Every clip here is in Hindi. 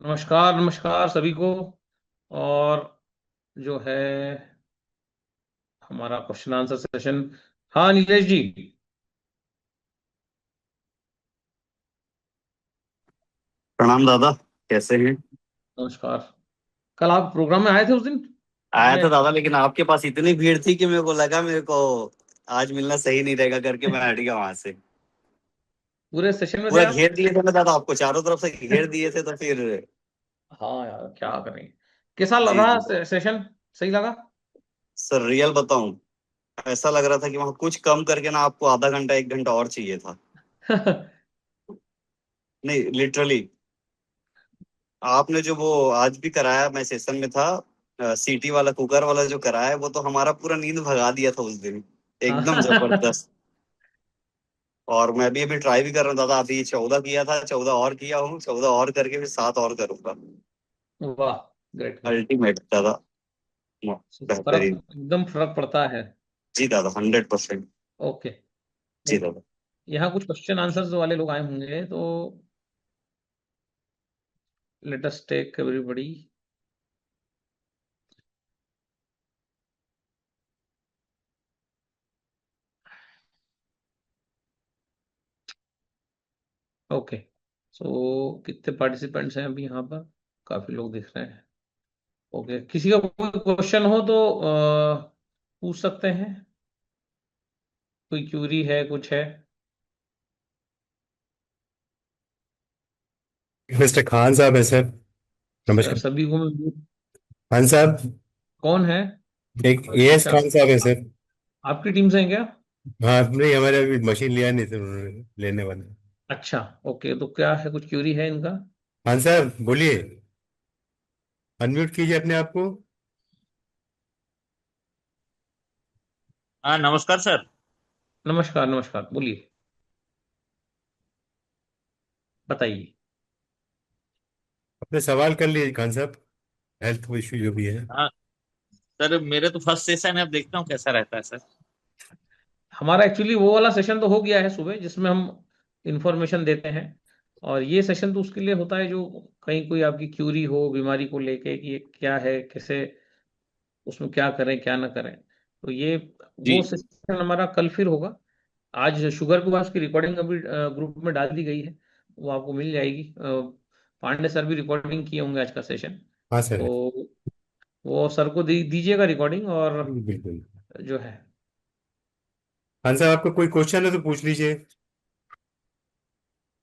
नमस्कार नमस्कार सभी को। और जो है हमारा क्वेश्चन आंसर सेशन। हाँ नीरज जी। प्रणाम दादा। कैसे हैं? नमस्कार। कल आप प्रोग्राम में आए थे उस दिन आया अपने। था दादा, लेकिन आपके पास इतनी भीड़ थी कि मेरे को आज मिलना सही नहीं रहेगा करके मैं हट गया वहां से। पूरे सेशन में थे पूरा आप। घेर दिए थे ना दादा, आपको चारों तरफ से घेर दिए थे तो फिर। हाँ यार क्या करेंगे। कैसा जी रहा जी। सेशन। सही लगा। सर रियल बताऊं, ऐसा लग रहा था कि वहां कुछ कम करके ना आपको आधा घंटा 1 घंटा और चाहिए था। नहीं लिटरली, आपने जो वो आज भी कराया, मैं सेशन में था, सीटी वाला कुकर वाला जो कराया है, वो तो हमारा पूरा नींद भगा दिया था उस दिन। एकदम हाँ। जबरदस्त। और मैं भी अभी ट्राई भी कर रहा हूँ दादा, अभी 14 किया था, 14 और किया हूँ, 14 और करके फिर 7 और करूंगा। वाह। Great great. अल्टीमेट दादा। फर्क बेहतरीन। एकदम फर्क पड़ता है। जी दादा, 100%। ओके। जी ओके। दादा। यहाँ कुछ क्वेश्चन आंसर्स वाले लोग आए होंगे तो let us take everybody. Okay. So कितने पार्टिसिपेंट्स हैं अभी यहाँ पर। काफी लोग दिख रहे हैं। ओके किसी का कोई क्वेश्चन हो तो पूछ सकते हैं। कोई क्यूरी है कुछ है। मिस्टर खान साहब है सर। नमस्कार। सभी को खान साहब। कौन है। एक एएस अच्छा खान साहब है सर। आपकी टीम से हैं क्या। हाँ, नहीं हमारे अभी मशीन लिया नहीं सर, उन्होंने लेने वाले हैं। अच्छा ओके तो क्या है कुछ क्यूरी है इनका। खान साहब बोलिए, अनम्यूट कीजिए अपने आप को। हाँ नमस्कार सर। नमस्कार नमस्कार बोलिए। बताइए। अपने सवाल कर लिए खान साहब, हेल्थ इश्यू जो भी है। हाँ सर, मेरे तो फर्स्ट सेशन है, अब देखता हूँ कैसा रहता है सर। हमारा एक्चुअली वो वाला सेशन तो हो गया है सुबह जिसमें हम इंफॉर्मेशन देते हैं। और ये सेशन तो उसके लिए होता है जो कहीं कोई आपकी क्यूरी हो बीमारी को लेके कि ये क्या है कैसे उसमें क्या करें क्या ना करें। तो ये जी वो सेशन हमारा कल फिर होगा। आज शुगर के पास की रिकॉर्डिंग अभी ग्रुप में डाल दी गई है। वो आपको मिल जाएगी। पांडे सर भी रिकॉर्डिंग किए होंगे आज का सेशन। हाँ सर। तो वो सर को दीजिएगा रिकॉर्डिंग और बिल्कुल। जो है। खान साहब आपको कोई क्वेश्चन है तो पूछ लीजिए।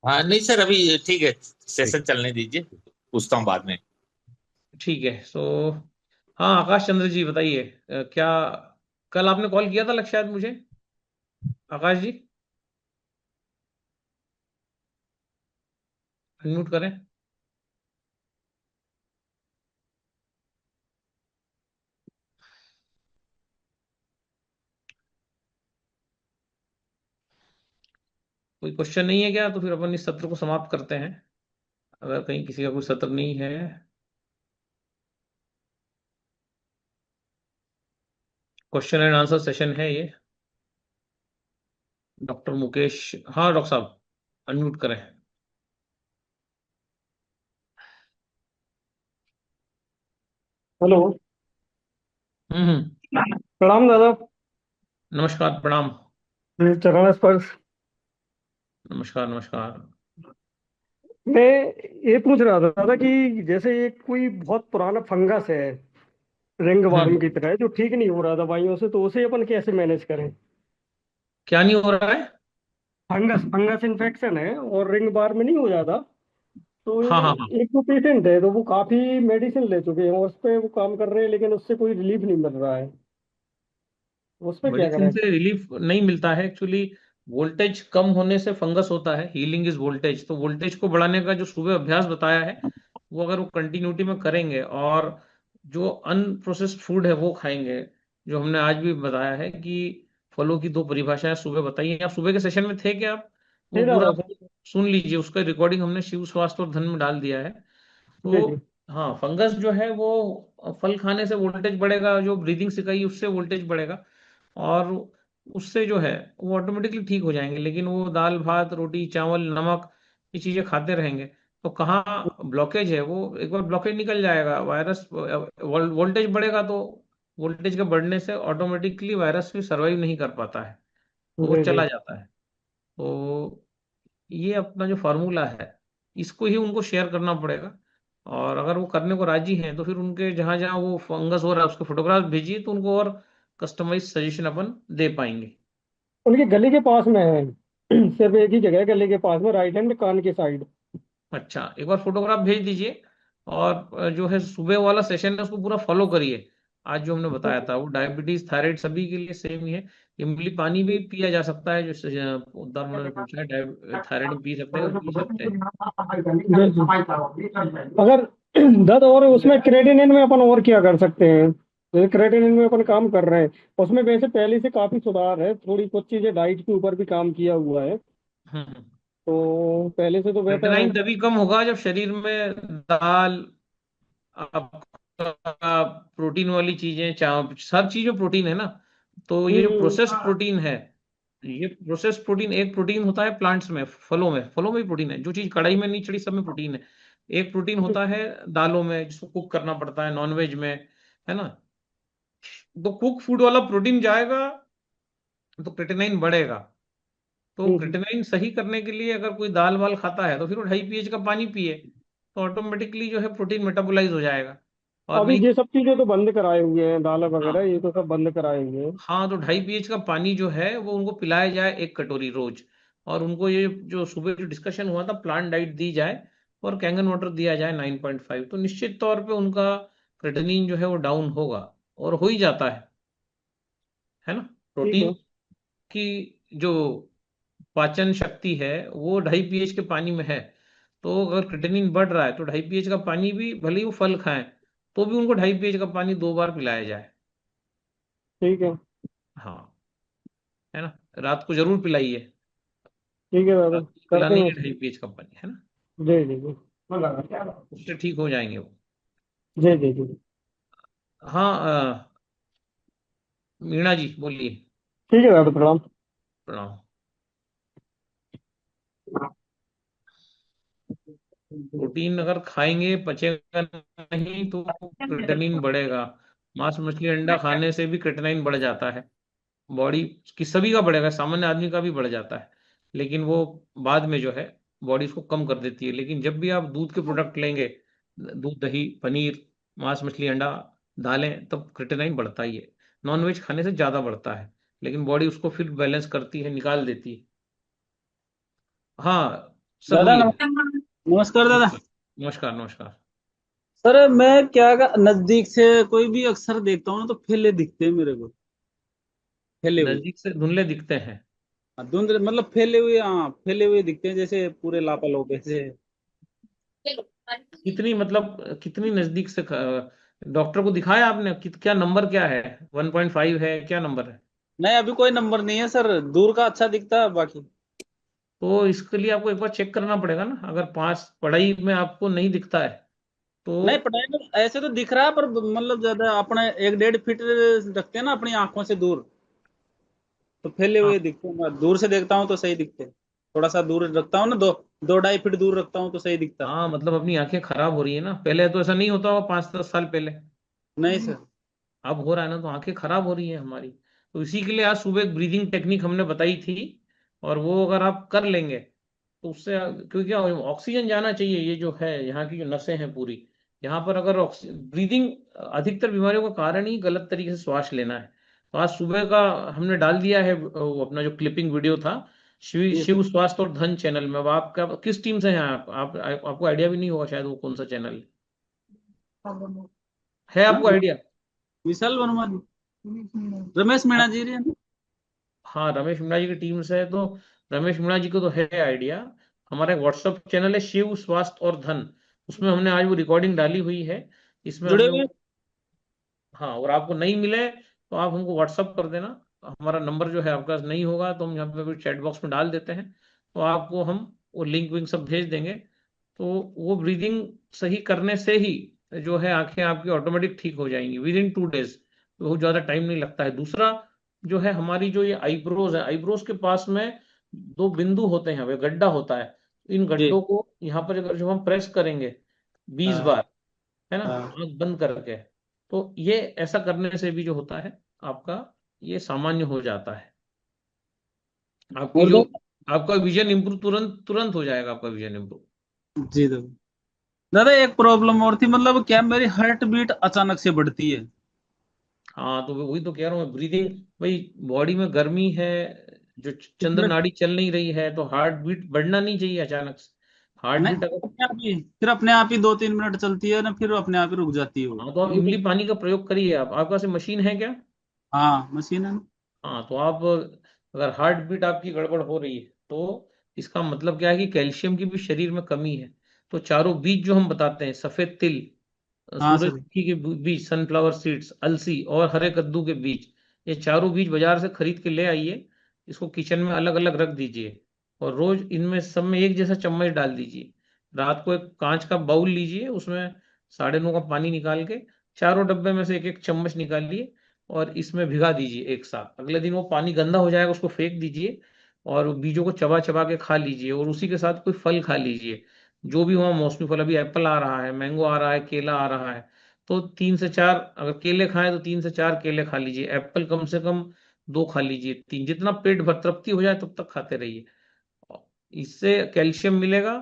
हाँ, नहीं सर अभी ठीक है, ठीक। सेशन चलने दीजिए, पूछता हूँ बाद में। ठीक है सो हाँ आकाश चंद्र जी बताइए। क्या कल आपने कॉल किया था लग शायद मुझे। आकाश जी अनम्यूट करें। कोई क्वेश्चन नहीं है क्या तो फिर अपन इस सत्र को समाप्त करते हैं। अगर कहीं किसी का कोई सत्र नहीं है। क्वेश्चन एंड आंसर सेशन है ये। डॉक्टर मुकेश। हाँ डॉक्टर साहब अनम्यूट करें। हेलो। हम्म। प्रणाम दादा। नमस्कार प्रणाम। चरण स्पर्श। नमस्कार नमस्कार। मैं ये पूछ रहा था दादा कि जैसे ये कोई बहुत पुराना फंगस है, रिंग हम्म। वार्म की तरह है, जो ठीक नहीं हो रहा दवाइयों से, तो उसे अपन कैसे मैनेज करें? क्या नहीं हो रहा है। फंगस फंगस इन्फेक्शन है और रिंग वार्म में नहीं हो जाता। तो हाँ हाँ हाँ। एक तो पेशेंट है, तो वो काफी मेडिसिन ले चुके हैं और उस पे वो काम कर रहे हैं, लेकिन उससे कोई रिलीफ नहीं मिल रहा है। उस पे क्या मेडिसिन करें? से रिलीफ नहीं मिलता है एक्चुअली। वोल्टेज कम होने से फंगस होता है। Healing is voltage. तो वोल्टेज को बढ़ाने का जो सुबह अभ्यास बताया है वो अगर वो कंटिन्यूटी में करेंगे और जो अनप्रोसेस्ड फूड है वो खाएंगे। जो हमने आज भी बताया है कि फलों की दो परिभाषाएं सुबह बताई हैं। आप सुबह के सेशन में थे क्या आप। वो जी पूरा दादा। सुन लीजिए उसका रिकॉर्डिंग हमने शिव स्वास्थ्य और धन में डाल दिया है। जी तो जी। हाँ फंगस जो है वो फल खाने से वोल्टेज बढ़ेगा। जो ब्रीदिंग सिखाई उससे वोल्टेज बढ़ेगा। और उससे जो है वो ऑटोमेटिकली ठीक हो जाएंगे। लेकिन वो दाल भात रोटी चावल नमक ये चीजें खाते रहेंगे तो कहाँ ब्लॉकेज है, वो एक बार ब्लॉकेज निकल जाएगा, वायरस वोल्टेज बढ़ेगा तो वोल्टेज के बढ़ने से ऑटोमेटिकली वायरस भी सरवाइव नहीं कर पाता है, तो वो जी जी। चला जाता है। तो ये अपना जो फार्मूला है, इसको ही उनको शेयर करना पड़ेगा। और अगर वो करने को राजी हैं तो फिर उनके जहां जहां वो फंगस हो रहा है उसके फोटोग्राफ भेजिए, तो उनको और कस्टमाइज सजेशन अपन दे पाएंगे। उनके गले के पास में है। सिर्फ एक ही जगह है गले के पास में, राइट हैंड कान की साइड। अच्छा, एक बार फोटोग्राफ भेज दीजिए। और जो है सुबह वाला सेशन है उसको पूरा फॉलो करिए। आज जो हमने बताया था वो डायबिटीज थायराइड सभी के लिए सेम ही है। इमली पानी भी पिया जा सकता है, जो उद्धर उन्होंने पूछा है, थायराइड में पी सकते हैं, पी सकते हैं। जी जी। अगर दर्द और उसमें क्रेटिनिन में अपन और क्या कर सकते हैं? जैसे क्रेटिनिन में अपन काम कर रहे हैं, उसमें वैसे पहले से काफी सुधार है, थोड़ी कुछ चीजें डाइट के ऊपर भी काम किया हुआ है, हम्म। तो पहले से तो बेहतर है। क्रिएटिनाइन तभी कम होगा जब शरीर में दाल, आपका प्रोटीन वाली चीजें, चाप, सब चीजों प्रोटीन है ना। तो ये जो प्रोसेस्ड प्रोटीन है, ये प्रोसेस्ड प्रोटीन, एक प्रोटीन होता है प्लांट्स में, फलों में, फलों में भी प्रोटीन है, जो चीज कढ़ाई में नहीं चढ़ी सब में प्रोटीन है। एक प्रोटीन होता है दालों में जिसको कुक करना पड़ता है, नॉनवेज में, है ना। तो कुक फूड वाला प्रोटीन जाएगा तो क्रिएटिनाइन बढ़ेगा। तो क्रिएटिनाइन सही करने के लिए अगर कोई दाल वाल खाता है तो फिर वो 2.5 pH का पानी पिए, तो ऑटोमेटिकली जो है प्रोटीन मेटाबोलाइज हो जाएगा। और अभी नहीं, ये सब चीजें तो बंद कराए हुए हैं, दाल वगैरह हाँ, ये तो सब बंद कराए हुए हैं। हाँ, तो 2.5 pH का पानी जो है वो उनको पिलाया जाए 1 कटोरी रोज। और उनको ये जो सुबह जो डिस्कशन हुआ था, प्लांट डाइट दी जाए और कैंगन वाटर दिया जाए 9.5, तो निश्चित तौर पे उनका क्रेटिनिन जो है वो डाउन होगा। और हो ही जाता है ना। ठीक प्रोटीन है। की जो पाचन शक्ति है वो 2.5 pH के पानी में है। तो अगर क्रिएटिनिन बढ़ रहा है तो 2.5 pH का पानी भी, भले ही वो फल खाएं, तो भी उनको 2.5 pH का पानी 2 बार पिलाया जाए। ठीक है। हाँ, है ना। रात को जरूर पिलाइए। ठीक है दादा, रात को करते पिलानी हैं है इसको। 2.5 pH का पानी, है ना। जी जी जी। उससे ठीक हो जाएंगे वो। जी जी जी। हाँ, मीणा जी बोलिए। ठीक है दादा, प्रणाम। प्रणाम। प्रोटीन अगर खाएंगे पचेगा नहीं तो क्रिएटिनिन बढ़ेगा। मांस मछली अंडा खाने से भी क्रिएटिनिन बढ़ जाता है। बॉडी की सभी का बढ़ेगा, सामान्य आदमी का भी बढ़ जाता है, लेकिन वो बाद में जो है बॉडी इसको कम कर देती है। लेकिन जब भी आप दूध के प्रोडक्ट लेंगे, दूध दही पनीर मांस मछली अंडा दालें, तब क्रिएटिनिन बढ़ता ही है। नॉनवेज खाने से ज्यादा बढ़ता है, लेकिन बॉडी उसको फिर बैलेंस करती है, निकाल देती है। हाँ सर, दादा बोलिए। नमस्कार। नमस्कार दादा। नमस्कार, नमस्कार। सर मैं नजदीक से कोई भी अक्सर देखता हूँ ना तो फैले दिखते हैं मेरे को, फैले हुए। नजदीक से धुंधले दिखते हैं। हाँ, धुंधले मतलब फैले हुए, हाँ फैले हुए दिखते हैं जैसे पूरे लापालोप ऐसे। कितनी, मतलब कितनी नजदीक से डॉक्टर को दिखाया आपने, क्या नंबर क्या है, 1.5 है, क्या नंबर है? नहीं अभी कोई नंबर नहीं है सर, दूर का अच्छा दिखता है बाकी। तो इसके लिए आपको एक बार चेक करना पड़ेगा ना। अगर पास पढ़ाई में आपको नहीं दिखता है तो। नहीं पढ़ाई में ऐसे तो दिख रहा है पर मतलब ज्यादा अपने 1-1.5 फीट रखते हैं ना अपनी आंखों से दूर, तो फैले हाँ, हुए दिखते हैं। मैं दूर से देखता हूँ तो सही दिखते हैं। थोड़ा सा दूर रखता हूँ ना, 2-2.5 फीट दूर रखता हूँ तो सही दिखता है। हाँ, मतलब अपनी आंखें खराब हो रही है ना, पहले तो ऐसा नहीं होता हुआ 5-10 साल पहले। नहीं सर। अब हो रहा है ना, तो आंखें खराब हो रही है हमारी। तो इसी के लिए आज सुबह एक ब्रीदिंग टेक्निक हमने बताई थी, और वो अगर आप कर लेंगे तो उससे, क्योंकि क्या, ऑक्सीजन जाना चाहिए, ये जो है यहाँ की जो नसें हैं पूरी, यहाँ पर अगर ब्रीदिंग, अधिकतर बीमारियों का कारण ही गलत तरीके से श्वास लेना है। तो आज सुबह का हमने डाल दिया है वो अपना जो क्लिपिंग वीडियो था, शिव जी शिव सर। स्वास्थ्य और धन चैनल में। अब आपका किस टीम से हैं आपको आइडिया भी नहीं होगा शायद वो कौन सा चैनल है, हाँ आपको आइडिया? विशाल वर्मा जी, रमेश मीणा जी रे ना? हाँ, रमेश मीणा जी की टीम से है, तो रमेश मीणा जी को तो है आइडिया। हमारा व्हाट्सएप चैनल है शिव स्वास्थ्य और धन, उसमें हमने आज वो रिकॉर्डिंग डाली हुई है। इसमें जुड़े हमने हुए। हाँ, और आपको नहीं मिले तो आप हमको व्हाट्सअप कर देना। हमारा नंबर जो है आपके पास नहीं होगा तो हम यहाँ पे चैट बॉक्स में डाल देते हैं, तो आपको हम वो लिंक विंक सब भेज देंगे। तो वो ब्रीदिंग सही करने से ही जो है आंखें आपकी ऑटोमेटिक ठीक हो जाएंगी विद इन 2 डेज। बहुत ज़्यादा टाइम नहीं लगता है। दूसरा जो है, हमारी जो ये आईब्रोज है, आईब्रोज के पास में 2 बिंदु होते हैं, वे गड्ढा होता है, इन जी। गड्ढों को यहाँ पर अगर जब हम प्रेस करेंगे 20 बार, हाँ है ना, हाँ। आंख बंद करके, तो ये ऐसा करने से भी जो होता है आपका, ये सामान्य हो जाता है। आपकी और जो, तो आपका विजन इंप्रूव तुरंत तुरंत हो जाएगा, आपका विजन इंप्रूव। जी दादा, दादा एक प्रॉब्लम और थी, मतलब क्या मेरी हार्ट बीट अचानक से बढ़ती है। हाँ, तो वही तो कह रहा हूँ मैं, ब्रीदिंग, भाई बॉडी में गर्मी है, जो चंद्र फिर नाड़ी चल नहीं रही है, तो हार्ट बीट बढ़ना नहीं चाहिए अचानक से। हार्ट नहीं, बीट अगर, अपने आप ही 2-3 मिनट चलती है ना, फिर अपने आप ही रुक जाती है वो। हाँ तो आप इमली पानी का प्रयोग करिए। आप, आपके पास मशीन है क्या? हाँ मशीन है ना। हाँ, तो आप अगर हार्ट बीट आपकी गड़बड़ हो रही है, तो इसका मतलब क्या है कि कैल्शियम की भी शरीर में कमी है। तो चारों बीज जो हम बताते हैं, सफेद तिल, हाँ सर। सूरजमुखी के बीज, सनफ्लावर सीड्स, अलसी और हरे कद्दू के बीज, ये चारों बीज बाजार से खरीद के ले आइए। इसको किचन में अलग अलग रख दीजिए, और रोज इनमें सब में एक जैसा चम्मच डाल दीजिए। रात को एक कांच का बाउल लीजिए, उसमें 9:30 का पानी निकाल के चारों डब्बे में से एक एक चम्मच निकालिए, और इसमें भिगा दीजिए एक साथ। अगले दिन वो पानी गंदा हो जाएगा, उसको फेंक दीजिए, और बीजों को चबा चबा के खा लीजिए, और उसी के साथ कोई फल खा लीजिए, जो भी वहाँ मौसमी फल, अभी एप्पल आ रहा है, मैंगो आ रहा है, केला आ रहा है, तो 3 से 4, अगर केले खाएं तो 3 से 4 केले खा लीजिए, एप्पल कम से कम 2 खा लीजिए, 3, जितना पेट भर तृप्ति हो जाए तब तक खाते रहिए। इससे कैल्शियम मिलेगा,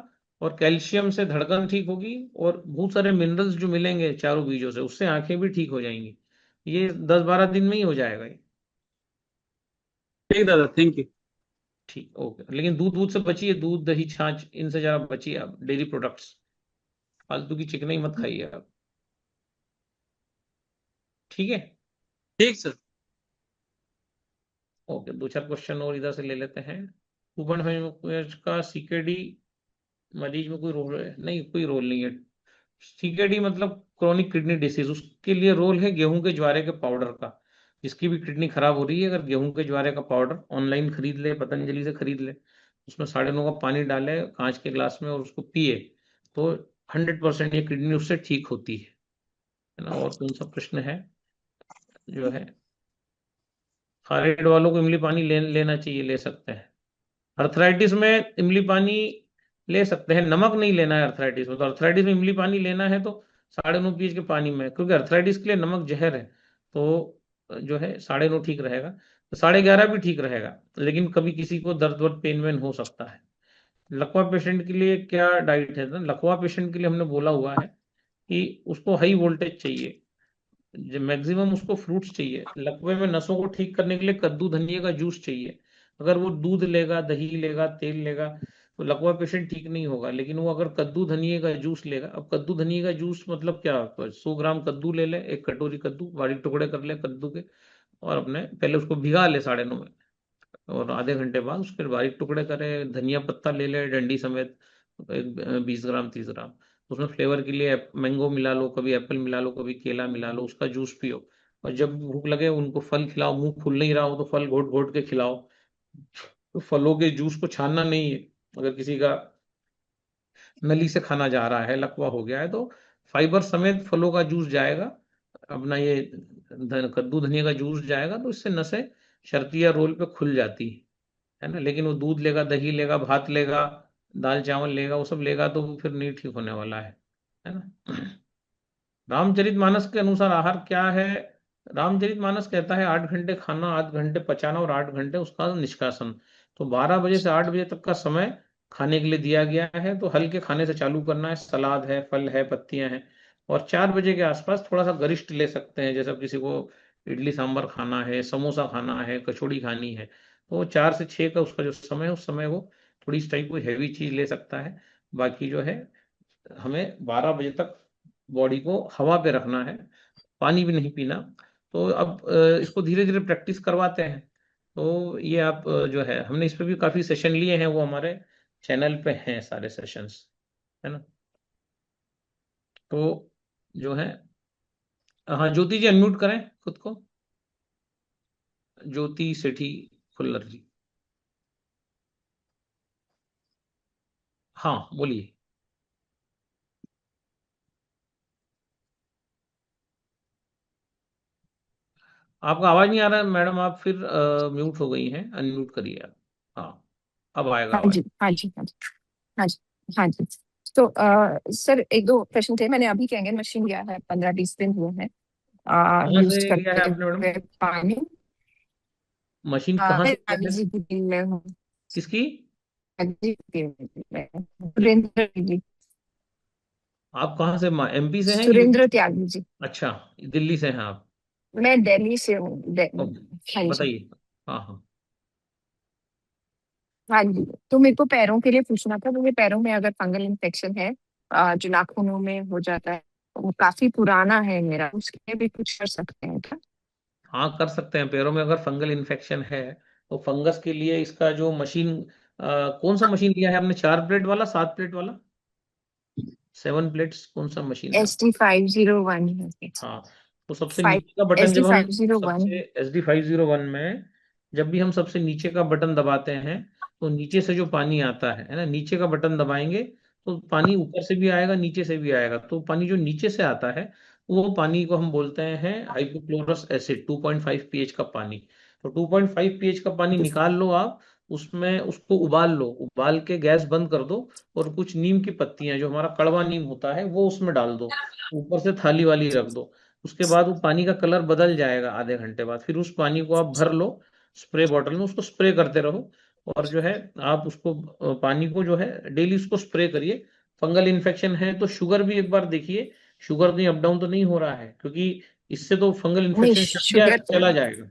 और कैल्शियम से धड़कन ठीक होगी, और बहुत सारे मिनरल्स जो मिलेंगे चारों बीजों से, उससे आंखें भी ठीक हो जाएंगी। ये 10-12 दिन में ही हो जाएगा ये। ठीक दादा, थैंक यू। ठीक, ओके। लेकिन दूध, दूध से बचिए, दूध दही छाछ इनसे जरा बचिए आप, डेयरी प्रोडक्ट्स, फालतू की चिकनाई मत खाइए आप। ठीक है। ठीक सर। ओके, 2-4 क्वेश्चन और इधर से ले लेते हैं। कुबन का सीकेडी मरीज में कोई रोल है? नहीं, कोई रोल नहीं है। सीकेडी मतलब क्रोनिक किडनी डिसीज, उसके लिए रोल है गेहूं के ज्वारे के पाउडर का। जिसकी भी किडनी खराब हो रही है, अगर गेहूं के ज्वारे का पाउडर ऑनलाइन खरीद ले, पतंजलि से खरीद ले, उसमें 9:30 का पानी डाले कांच के ग्लास में, और उसको पिए, तो 100% ये किडनी उससे ठीक होती है ना। और कौन सा प्रश्न है जो है, थायराइड वालों को इमली पानी लेना चाहिए, ले सकते हैं। अर्थराइटिस में इमली पानी ले सकते हैं, नमक नहीं लेना है अर्थराइटिस में। तो अर्थराइटिस में इमली पानी लेना है तो 9.5 pH के पानी में, क्योंकि अर्थराइटिस के लिए नमक जहर है। तो जो है 9.5 ठीक रहेगा, तो 11.5 भी ठीक रहेगा। लेकिन कभी किसी को दर्द वर्द पेन वेन हो सकता है। लकवा पेशेंट के लिए क्या डाइट है ना, लकवा पेशेंट के लिए हमने बोला हुआ है कि उसको हाई वोल्टेज चाहिए, मैक्सिमम उसको फ्रूट्स चाहिए। लकवे में नसों को ठीक करने के लिए कद्दू धनिया का जूस चाहिए। अगर वो दूध लेगा, दही लेगा, तेल लेगा, तो लकवा पेशेंट ठीक नहीं होगा। लेकिन वो अगर कद्दू धनिया का जूस लेगा, अब कद्दू धनिया का जूस मतलब क्या, तो 100 ग्राम कद्दू ले ले, एक कटोरी कद्दू, बारीक टुकड़े कर ले कद्दू के, और अपने पहले उसको भिगा ले 9:30 में, और आधे घंटे बाद उसके बारीक टुकड़े करे, धनिया पत्ता ले ले डंडी समेत, एक 20 ग्राम 30 ग्राम, उसमें फ्लेवर के लिए मैंगो मिला लो, कभी एप्पल मिला लो, कभी केला मिला लो, उसका जूस पियो। और जब भूख लगे उनको फल खिलाओ, मुंह खुल नहीं रहा हो तो फल घोट घोट के खिलाओ। तो फलों के जूस को छानना नहीं है। अगर किसी का नली से खाना जा रहा है, लकवा हो गया है, तो फाइबर समेत फलों का जूस जाएगा, अपना ये कद्दू धनिया का जूस जाएगा, तो इससे नसें शर्तिया रोल पे खुल जाती है ना। लेकिन वो दूध लेगा, दही लेगा, भात लेगा, दाल चावल लेगा, वो सब लेगा, तो वो फिर नहीं ठीक होने वाला है ना। रामचरितमानस के अनुसार आहार क्या है? रामचरितमानस कहता है 8 घंटे खाना, 8 घंटे पचाना, और 8 घंटे उसका निष्कासन। तो 12 बजे से 8 बजे तक का समय खाने के लिए दिया गया है, तो हल्के खाने से चालू करना है, सलाद है, फल है, पत्तियां हैं। और 4 बजे के आसपास थोड़ा सा गरिष्ठ ले सकते हैं, जैसे अब किसी को इडली सांभर खाना है, समोसा खाना है, कचौड़ी खानी है, तो 4 से 6 का उसका जो समय है, उस समय वो थोड़ी इस टाइप कोई हैवी चीज ले सकता है। बाकी जो है, हमें 12 बजे तक बॉडी को हवा पे रखना है, पानी भी नहीं पीना। तो अब इसको धीरे धीरे प्रैक्टिस करवाते हैं। तो ये आप जो है, हमने इस पे भी काफी सेशन लिए हैं, वो हमारे चैनल पे हैं सारे सेशंस, है ना। तो जो है, हाँ ज्योति जी अनम्यूट करें खुद को, ज्योति सेठी खुल्लर जी। हाँ बोलिए। आपका आवाज नहीं आ रहा है मैडम, आप फिर म्यूट हो गई हैं, अनम्यूट करिए आप। हाँ, अब आएगा हाँ आवाज। जी हाँ जी हाँ जी। हाँ जी, हाँ जी। तो सर एक दो प्रश्न थे। मैंने अभी कैंगन मशीन लिया है, 15-20 दिन हुए हैं कहाँ यूज से लिया है करते आपने मैडम? हुए पानी। मशीन कहाँ से लिया है? जी जी, मैं हूँ। किसकी? जी जी, सुरेंद्र जी। आप कहाँ से, एमपी से हैं यूपी? सुरेंद्र त्यागी जी। अच्छा, दिल्ली से हैं आप? मैं दिल्ली से हूँ। ओके, हाँ जी, बताइए। हाँ हाँ। हाँ जी। तो मेरे को पैरों के लिए पूछना था। मुझे पैरों में अगर फंगल इन्फेक्शन है जो नाखूनों में हो जाता है, वो काफी पुराना है मेरा, उसके लिए भी कुछ कर सकते हैं क्या? हाँ, कर सकते हैं। पैरों में अगर फंगल इन्फेक्शन है तो फंगस के लिए इसका जो मशीन, कौन सा मशीन लिया है आपने? 4 प्लेट वाला, 7 प्लेट वाला, 7 प्लेट्स, कौन सा मशीन है? SD 501 है। हाँ, तो सबसे फाइव नीचे का बटन SD जब हम 501। सबसे SD 501 में जब भी हम सबसे नीचे का बटन दबाते हैं तो नीचे से जो पानी आता है ना, नीचे का बटन दबाएंगे तो पानी ऊपर से भी आएगा, नीचे से भी आएगा। तो पानी जो नीचे से आता है वो पानी को हम बोलते हैं हाइपोक्लोरस एसिड, 2.5 pH का पानी। तो 2.5 pH का पानी निकाल लो आप, उसमें उसको उबाल लो, उबाल के गैस बंद कर दो, और कुछ नीम की पत्तियां, जो हमारा कड़वा नीम होता है, वो उसमें डाल दो, ऊपर से थाली वाली रख दो। उसके बाद वो पानी का कलर बदल जाएगा आधे घंटे बाद। फिर उस पानी को आप भर लो स्प्रे बॉटल में, उसको स्प्रे करते रहो। और जो है आप उसको पानी को जो है डेली उसको स्प्रे करिए। फंगल इन्फेक्शन है तो शुगर भी एक बार देखिए, शुगर कहीं अप डाउन तो नहीं हो रहा है, क्योंकि इससे तो फंगल नहीं, इन्फेक्शन शुगर चला जाएगा।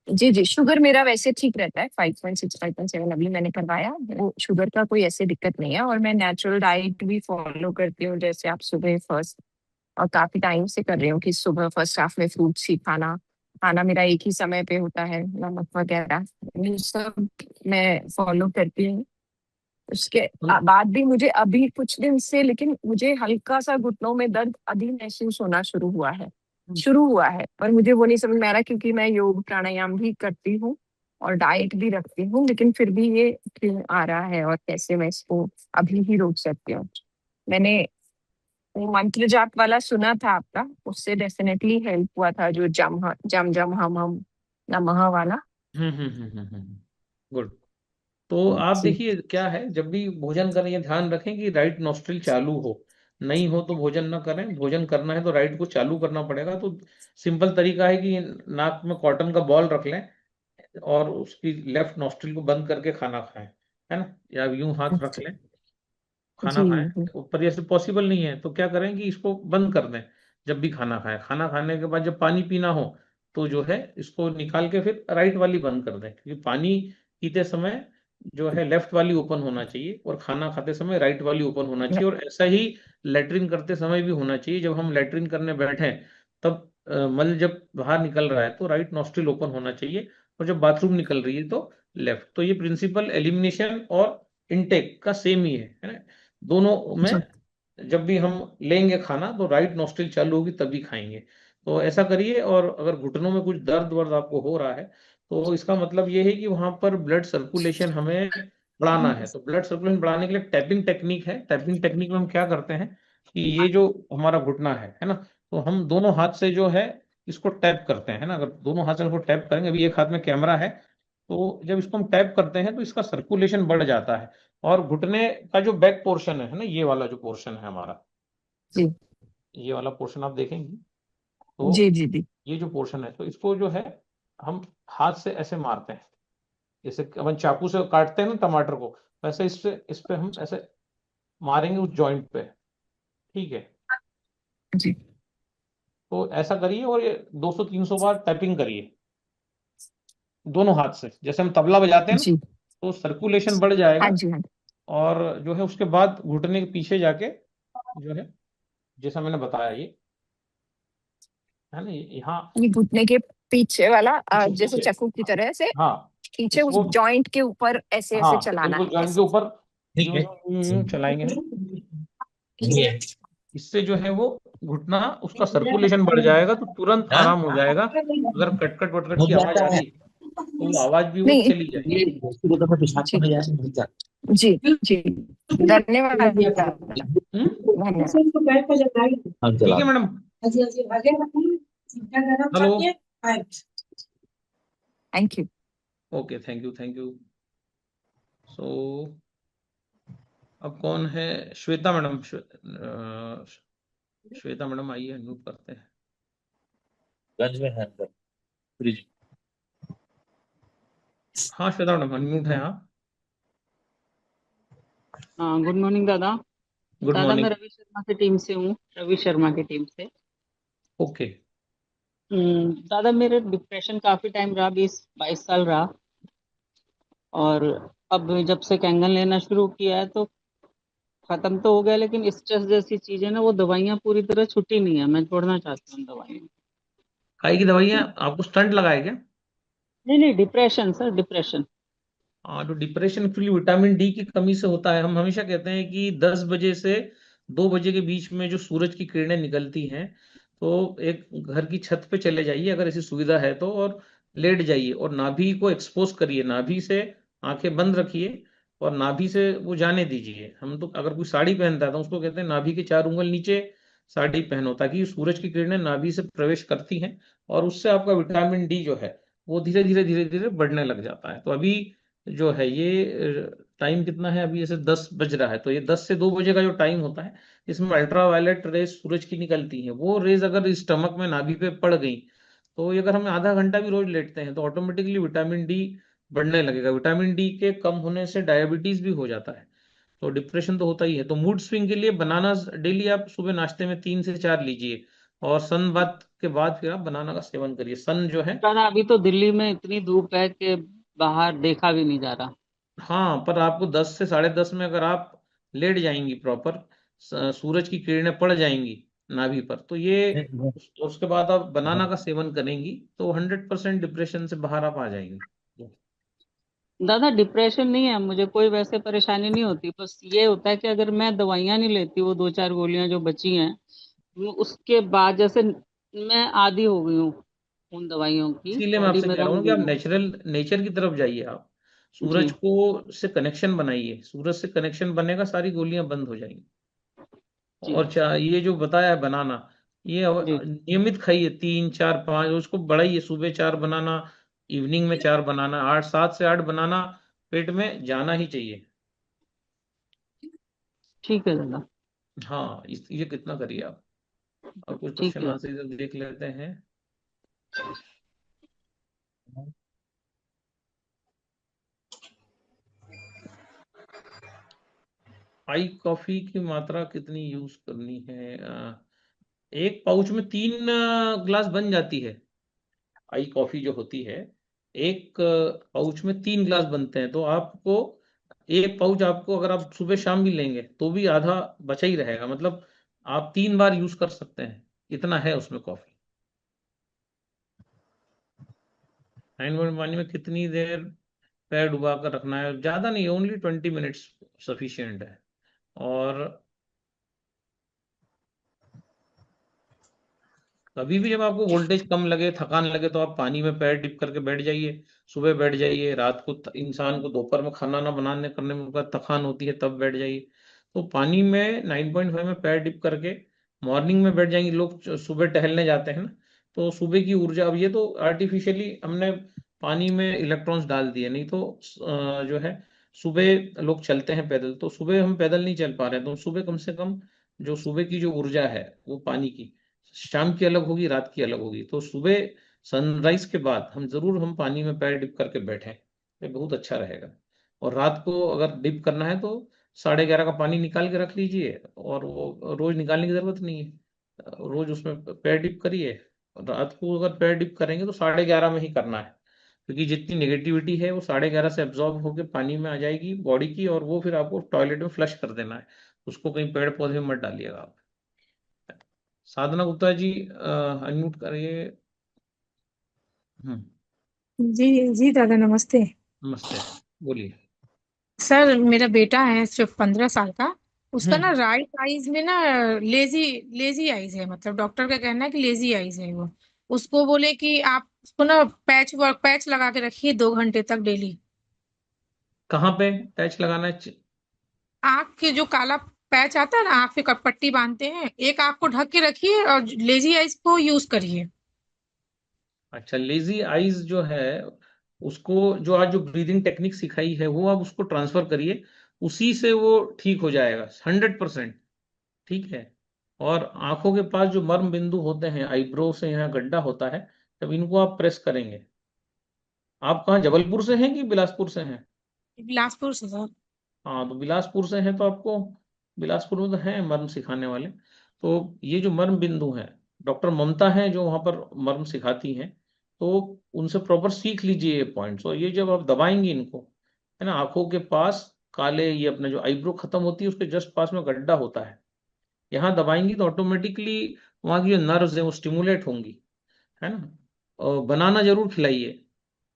जी जी, शुगर मेरा वैसे ठीक रहता है, 5.6 5.7 अभी मैंने करवाया। वो शुगर का कोई ऐसी दिक्कत नहीं है। और मैं नेचुरल डाइट भी फॉलो करती हूँ, जैसे आप सुबह फर्स्ट, और काफी टाइम से कर रही हूँ कि सुबह फर्स्ट हाफ में फ्रूट्स ही खाना, खाना मेरा एक ही समय पे होता है, नमक वगैरह ये सब मैं फॉलो करती हूँ। उसके बाद भी मुझे अभी कुछ दिन से, लेकिन मुझे हल्का सा घुटनों में दर्द अभी महसूस होना शुरू हुआ है। पर मुझे वो नहीं समझ में आ रहा, क्योंकि मैं योग प्राणायाम भी करती हूँ और डाइट भी रखती हूँ, लेकिन फिर भी ये क्यों आ रहा है और कैसे मैं इसको अभी ही रोक सकती हूँ। मैंने वो मंत्र जाप वाला सुना था आपका, उससे डेफिनेटली हेल्प हुआ था, जो जम जम जम हम नमः वाला। गुड। तो आप जी देखिए क्या है, जब भी भोजन करें ये ध्यान रखें कि राइट नॉस्ट्रिल चालू हो। नहीं हो तो भोजन ना करें, भोजन करना है तो राइट को चालू करना पड़ेगा। तो सिंपल तरीका है कि नाक में कॉटन का बॉल रख लें और उसकी लेफ्ट नॉस्ट्रिल को बंद करके खाना खाएं, है ना, या यूं हाथ रख लें, खाना जी खाएं। जी। ऊपर जैसे पॉसिबल नहीं है तो क्या करें कि इसको बंद कर दें। जब भी खाना खाएं, खाना खाने के बाद जब पानी पीना हो तो जो है इसको निकाल के फिर राइट वाली बंद कर दें, क्योंकि पानी पीते समय जो है लेफ्ट वाली ओपन होना चाहिए और खाना खाते समय राइट वाली ओपन होना चाहिए। और ऐसा ही लेटरिन करते समय भी होना चाहिए। जब हम लेटरिन करने बैठे तब मल जब बाहर निकल रहा है तो राइट नॉस्ट्रिल ओपन होना चाहिए, और जब बाथरूम निकल रही है तो लेफ्ट। तो ये प्रिंसिपल एलिमिनेशन और इनटेक का सेम ही है ना, दोनों जी में। जब भी हम लेंगे खाना तो राइट नॉस्ट्रिल चालू होगी तभी खाएंगे। तो ऐसा करिए। और अगर घुटनों में कुछ दर्द वर्द आपको हो रहा है तो इसका मतलब ये है कि वहां पर ब्लड सर्कुलेशन हमें बढ़ाना है। तो ब्लड सर्कुलेशन बढ़ाने के लिए टैपिंग टेक्निक है। टैपिंग टेक्निक में हम क्या करते हैं कि ये जो हमारा घुटना है ना, तो हम दोनों हाथ से जो है इसको टैप करते हैं, है ना। अगर दोनों हाथ से इसको टैप करेंगे, अभी एक हाथ में कैमरा है, तो जब इसको हम टैप करते हैं तो इसका सर्कुलेशन बढ़ जाता है। और घुटने का जो बैक पोर्शन है ना, ये वाला जो पोर्शन है हमारा, जी ये वाला पोर्शन आप देखेंगे जी तो जी जी। ये जो पोर्शन है, तो इसको जो है हम हाथ से ऐसे मारते हैं, जैसे अपन चाकू से काटते हैं ना टमाटर को, वैसे इस पे हम ऐसे मारेंगे उस जॉइंट पे। ठीक है, जी तो ऐसा करिए और ये 200-300 बार टैपिंग करिए दोनों हाथ से, जैसे हम तबला बजाते हैं ना, जी। तो सर्कुलेशन बढ़ हाँ जाएगा। जी, हाँ और जो है उसके बाद घुटने के पीछे जाके जो है, जैसा मैंने बताया ये है ना, यहाँ जी। ये घुटने के पीछे वाला पीछे जैसे पीछे, चक्कू की तरह से हाँ खींचे, उस इसको, जॉइंट के ऊपर ऐसे हाँ ऐसे चलाना बिल्कुल है जॉइंट के ऐसे। ऊपर ठीक यूं है। यूं यूं चलाएंगे हम। जी तो इससे जो है वो घुटना उसका सर्कुलेशन बढ़ जाएगा तो तुरंत हाँ? आराम हो जाएगा। अगर कटकट वटकट हो की आवाज जाता आ है। रही तो वो आवाज भी वो नहीं। चली जाएगी। ये व्यक्तिगत में पेशाब जी करने जाए नहीं जाता। जी जी, धन्यवाद हम्म, धन्यवाद। हम ठीक चला है madam. Hello. Thank you. Okay, thank you, thank you. So अब कौन है? श्वेता मैडम, श्वेता मैडम आइए, अनम्यूट करते हैं। गंज में है अंदर फ्रिज। हाँ श्वेता मैडम अनम्यूट है आप। हाँ, गुड मॉर्निंग दादा। गुड दादा मैं मॉर्निंग। रवि शर्मा की टीम से हूँ, रवि शर्मा की टीम से। ओके। दादा मेरे डिप्रेशन काफी टाइम रहा, 20-22 साल रहा। और अब जब से कैंगन लेना शुरू किया है तो खत्म तो हो गया, लेकिन स्ट्रेस जैसी चीजें ना, वो दवाइयाँ पूरी तरह छुट्टी नहीं है। मैं छोड़ना चाहती हूँ दवाइयाँ। काई की दवाइयाँ आपको स्टंट लगाए क्या? नहीं नहीं, डिप्रेशन सर, डिप्रेशन। हाँ, तो डिप्रेशन एक्चुअली विटामिन डी की कमी से होता है। हम हमेशा कहते हैं कि 10 बजे से 2 बजे के बीच में जो सूरज की किरणें निकलती हैं, तो एक घर की छत पे चले जाइए अगर ऐसी सुविधा है तो, और लेट जाइए और नाभि को एक्सपोज करिए, नाभि से आंखें बंद रखिए और नाभि से वो जाने दीजिए। हम तो अगर कोई साड़ी पहनता है तो उसको कहते हैं नाभि के 4 उंगल नीचे साड़ी पहनो, ताकि सूरज की किरणें नाभि से प्रवेश करती हैं और उससे आपका विटामिन डी जो है वो धीरे धीरे धीरे धीरे बढ़ने लग जाता है। तो अभी जो है ये टाइम कितना है? अभी जैसे 10 बज रहा है, तो ये 10 से 2 बजे का जो टाइम होता है, इसमें अल्ट्रावायलेट रेज सूरज की निकलती हैं। वो रेज अगर स्टमक में नाभि पे पड़ गई, तो ये अगर हम आधा घंटा भी रोज लेटते हैं तो ऑटोमेटिकली विटामिन डी बढ़ने लगेगा। विटामिन डी के कम होने से डायबिटीज भी हो जाता है। तो डिप्रेशन तो होता ही है। तो मूड स्विंग के लिए बनाना डेली आप सुबह नाश्ते में 3 से 4 लीजिए, और सन बात के बाद फिर आप बनाना का सेवन करिए। सन जो है, दादा अभी तो दिल्ली में इतनी धूप है कि बाहर देखा भी नहीं जा रहा। हाँ, पर आपको 10 से 10:30 में अगर आप लेट जाएंगी प्रॉपर, सूरज की किरणें पड़ जाएंगी नाभि पर, तो ये उसके बाद आप बनाना का सेवन करेंगी तो 100% डिप्रेशन से बाहर आप आ जाएंगी। दादा डिप्रेशन नहीं है मुझे, कोई वैसे परेशानी नहीं होती। बस ये होता है कि अगर मैं दवाइयाँ नहीं लेती, वो 2-4 गोलियां जो बची हैं, वो उसके बाद जैसे मैं आदी हो गई हूँ उन दवाइयों की, इसीलिए मैं बॉडी आपसे में कह रहा रंग हूँ कि आप नहीं है। नेचुरल नेचर की तरफ जाइए। आप सूरज जी को से कनेक्शन बनाइए, सूरज से कनेक्शन बनेगा, सारी गोलियां बंद हो जाएंगी। जी और ये जो बताया है बनाना, ये जी। नियमित खाइए, 3 4 5, उसको बढ़ाइए। सुबह 4 बनाना, इवनिंग में 4 बनाना, 7 से 8 बनाना पेट में जाना ही चाहिए। ठीक है दादा। हाँ, ये कितना करिए आप। और कुछ ठीक क्वेश्चन है। आंसर इधर देख लेते हैं। आई कॉफी की मात्रा कितनी यूज करनी है? एक पाउच में 3 ग्लास बन जाती है। आई कॉफी जो होती है, एक पाउच में 3 ग्लास बनते हैं। तो आपको एक पाउच, आपको अगर आप सुबह शाम भी लेंगे तो भी आधा बचा ही रहेगा। मतलब आप 3 बार यूज कर सकते हैं, इतना है उसमें कॉफी। 9 पानी में कितनी देर पैर डुबा कर रखना है? ज्यादा नहीं, ओनली 20 मिनट्स सफिशियंट है। और कभी भी जब आपको वोल्टेज कम लगे, थकान लगे, तो आप पानी में पैर डिप करके बैठ जाइए। सुबह बैठ जाइए, रात को इंसान को दोपहर में खाना ना बनाने करने में अगर थकान होती है तब बैठ जाइए। तो पानी में 9.5 में पैर डिप करके मॉर्निंग में बैठ जाएंगे। लोग जो सुबह टहलने जाते हैं ना, तो सुबह की ऊर्जा, अब ये तो आर्टिफिशियली हमने पानी में इलेक्ट्रॉन्स डाल दिए, नहीं तो जो है सुबह लोग चलते हैं पैदल, तो सुबह हम पैदल नहीं चल पा रहे हैं। तो सुबह कम से कम जो सुबह की जो ऊर्जा है वो पानी की, शाम की अलग होगी, रात की अलग होगी। तो सुबह सनराइज के बाद हम पानी में पैर डिप करके बैठें, ये बहुत अच्छा रहेगा। और रात को अगर डिप करना है तो 11:30 का पानी निकाल के रख लीजिए, और वो रोज निकालने की जरूरत नहीं है। रोज उसमें पैर डिप करिए। रात को अगर पैर डिप करेंगे तो 11:30 में ही करना है, क्योंकि जितनी नेगेटिविटी है वो 11:30 से एब्जॉर्ब होकर पानी में आ जाएगी बॉडी की, और वो फिर आपको टॉयलेट में फ्लश कर देना है। उसको कहीं पेड़ पौधे में मत डालिएगा आप। साधना गुप्ता जी अनम्यूट करिए। हम्म। जी जी दादा नमस्ते। नमस्ते, बोलिए। सर मेरा बेटा है सिर्फ 15 साल का। उसका ना हम्म। राइट आईज में ना लेजी लेजी आईज है, मतलब डॉक्टर का कहना है कि लेजी आईज है वो। उसको बोले कि आप उसको ना पैच लगा के रखिए 2 घंटे तक डेली। कहाँ पे पैच लगाना है? आँख के जो काला पैच आता है ना, आँख पे पट्टी बांधते हैं, एक आँख को ढक के रखिए और लेजी आईज को यूज करिए। अच्छा, लेजी आईज जो है उसको जो आज जो ब्रीदिंग टेक्निक सिखाई है वो आप उसको ट्रांसफर करिए, उसी से वो ठीक हो जाएगा 100%। ठीक है। और आंखों के पास जो मर्म बिंदु होते हैं, आईब्रो से यहाँ गड्ढा होता है, तब इनको आप प्रेस करेंगे। आप कहाँ, जबलपुर से हैं कि बिलासपुर से हैं? बिलासपुर से सर। हाँ, तो बिलासपुर से हैं तो आपको, बिलासपुर में तो हैं मर्म सिखाने वाले। तो ये जो मर्म बिंदु हैं, डॉक्टर ममता हैं जो वहाँ पर मर्म सिखाती हैं, तो उनसे प्रॉपर सीख लीजिए ये पॉइंट्स। और ये जब आप दबाएंगे इनको, है ना, आंखों के पास काले, ये अपने जो आईब्रो खत्म होती है उसके जस्ट पास में गड्ढा होता है, यहाँ दबाएंगी तो ऑटोमेटिकली वहाँ की जो नर्व्स हैं वो स्टिमुलेट होंगी, है ना। और बनाना जरूर खिलाइए।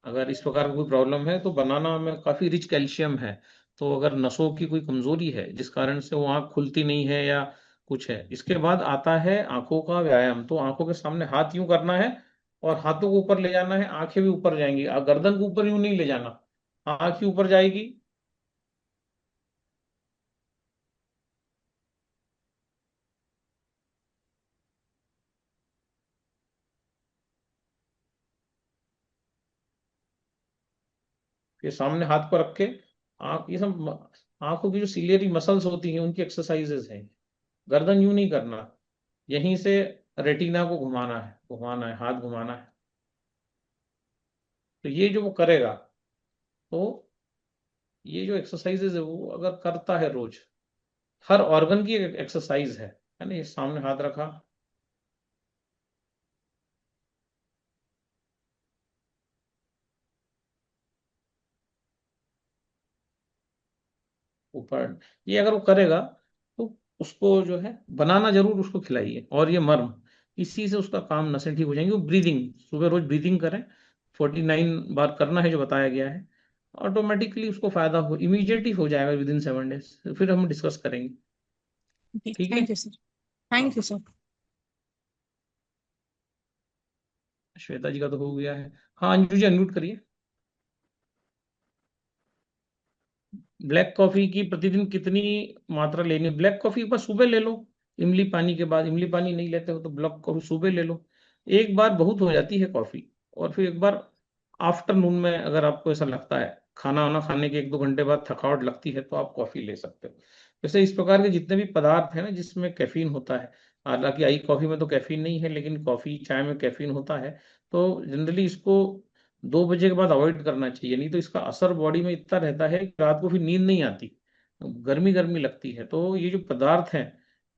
अगर इस प्रकार की कोई प्रॉब्लम है तो बनाना में काफी रिच कैल्शियम है। तो अगर नसों की कोई कमजोरी है जिस कारण से वो आंख खुलती नहीं है या कुछ है, इसके बाद आता है आंखों का व्यायाम। तो आंखों के सामने हाथ यूं करना है और हाथों को ऊपर ले जाना है, आंखें भी ऊपर जाएंगी, गर्दन को ऊपर यूं नहीं ले जाना, आंख ही ऊपर जाएगी। फिर सामने हाथ को रख के आंख, ये सब आंखों की जो सिलियरी मसल्स होती हैं उनकी एक्सरसाइजेस हैं। गर्दन यूं नहीं करना, यहीं से रेटिना को घुमाना है, घुमाना है, हाथ घुमाना है। तो ये जो वो करेगा, तो ये जो एक्सरसाइजेज है वो अगर करता है रोज, हर ऑर्गन की एक एक्सरसाइज है ना। ये सामने हाथ रखा, ऊपर, ये अगर वो करेगा तो उसको जो है बनाना जरूर उसको खिलाइए। और ये मर्म, इसी से उसका काम, नसें ठीक हो जाएंगी। वो ब्रीदिंग, सुबह रोज ब्रीदिंग करें, 49 बार करना है जो बताया गया है, ऑटोमेटिकली उसको फायदा हो, इमीडिएटली हो जाएगा विद इन 7 डेज। फिर हम डिस्कस करेंगे। ठीक है। Thank you sir. थैंक हाँ, यू सर। श्वेता जी का तो हो गया है। हाँ, अंजू जी अनम्यूट करिए। ब्लैक कॉफी की प्रतिदिन कितनी मात्रा लेनी है? ब्लैक कॉफी बस सुबह ले लो, इमली पानी के बाद। इमली पानी नहीं लेते हो तो ब्लैक कॉफी सुबह ले लो, एक बार बहुत हो जाती है कॉफी। और फिर एक बार आफ्टरनून में, अगर आपको ऐसा लगता है खाना वाना खाने के 1-2 घंटे बाद थकावट लगती है, तो आप कॉफी ले सकते हो। वैसे इस प्रकार के जितने भी पदार्थ हैं ना जिसमें कैफीन होता है, हालांकि आई कॉफी में तो कैफीन नहीं है, लेकिन कॉफी चाय में कैफीन होता है, तो जनरली इसको 2 बजे के बाद अवॉइड करना चाहिए। नहीं तो इसका असर बॉडी में इतना रहता है कि रात को फिर नींद नहीं आती, गर्मी गर्मी लगती है। तो ये जो पदार्थ हैं,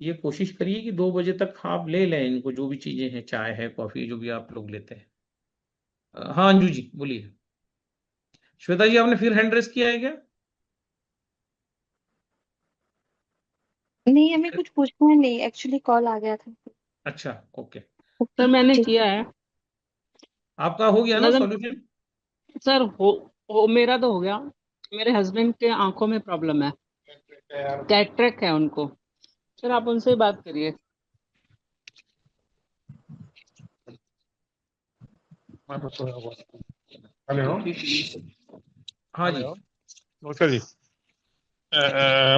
ये कोशिश करिए कि 2 बजे तक आप ले लें इनको, जो भी चीजें हैं, चाय है, कॉफी, जो भी आप लोग लेते हैं। हाँ अंजू जी बोलिए। श्वेता जी आपने फिर हैंड रेस किया है क्या? नहीं, हमें कुछ पूछना नहीं, एक्चुअली कॉल आ गया था। अच्छा, ओके। सर मैंने जी। किया है। आपका हो गया ना नजर सॉल्यूशन? सर हो मेरा तो हो गया। मेरे हस्बैंड के आंखों में प्रॉब्लम है, कैटरेक्ट है उनको। सर आप उनसे ही बात करिए। हेलो। हाँ जी। नमस्कार जी।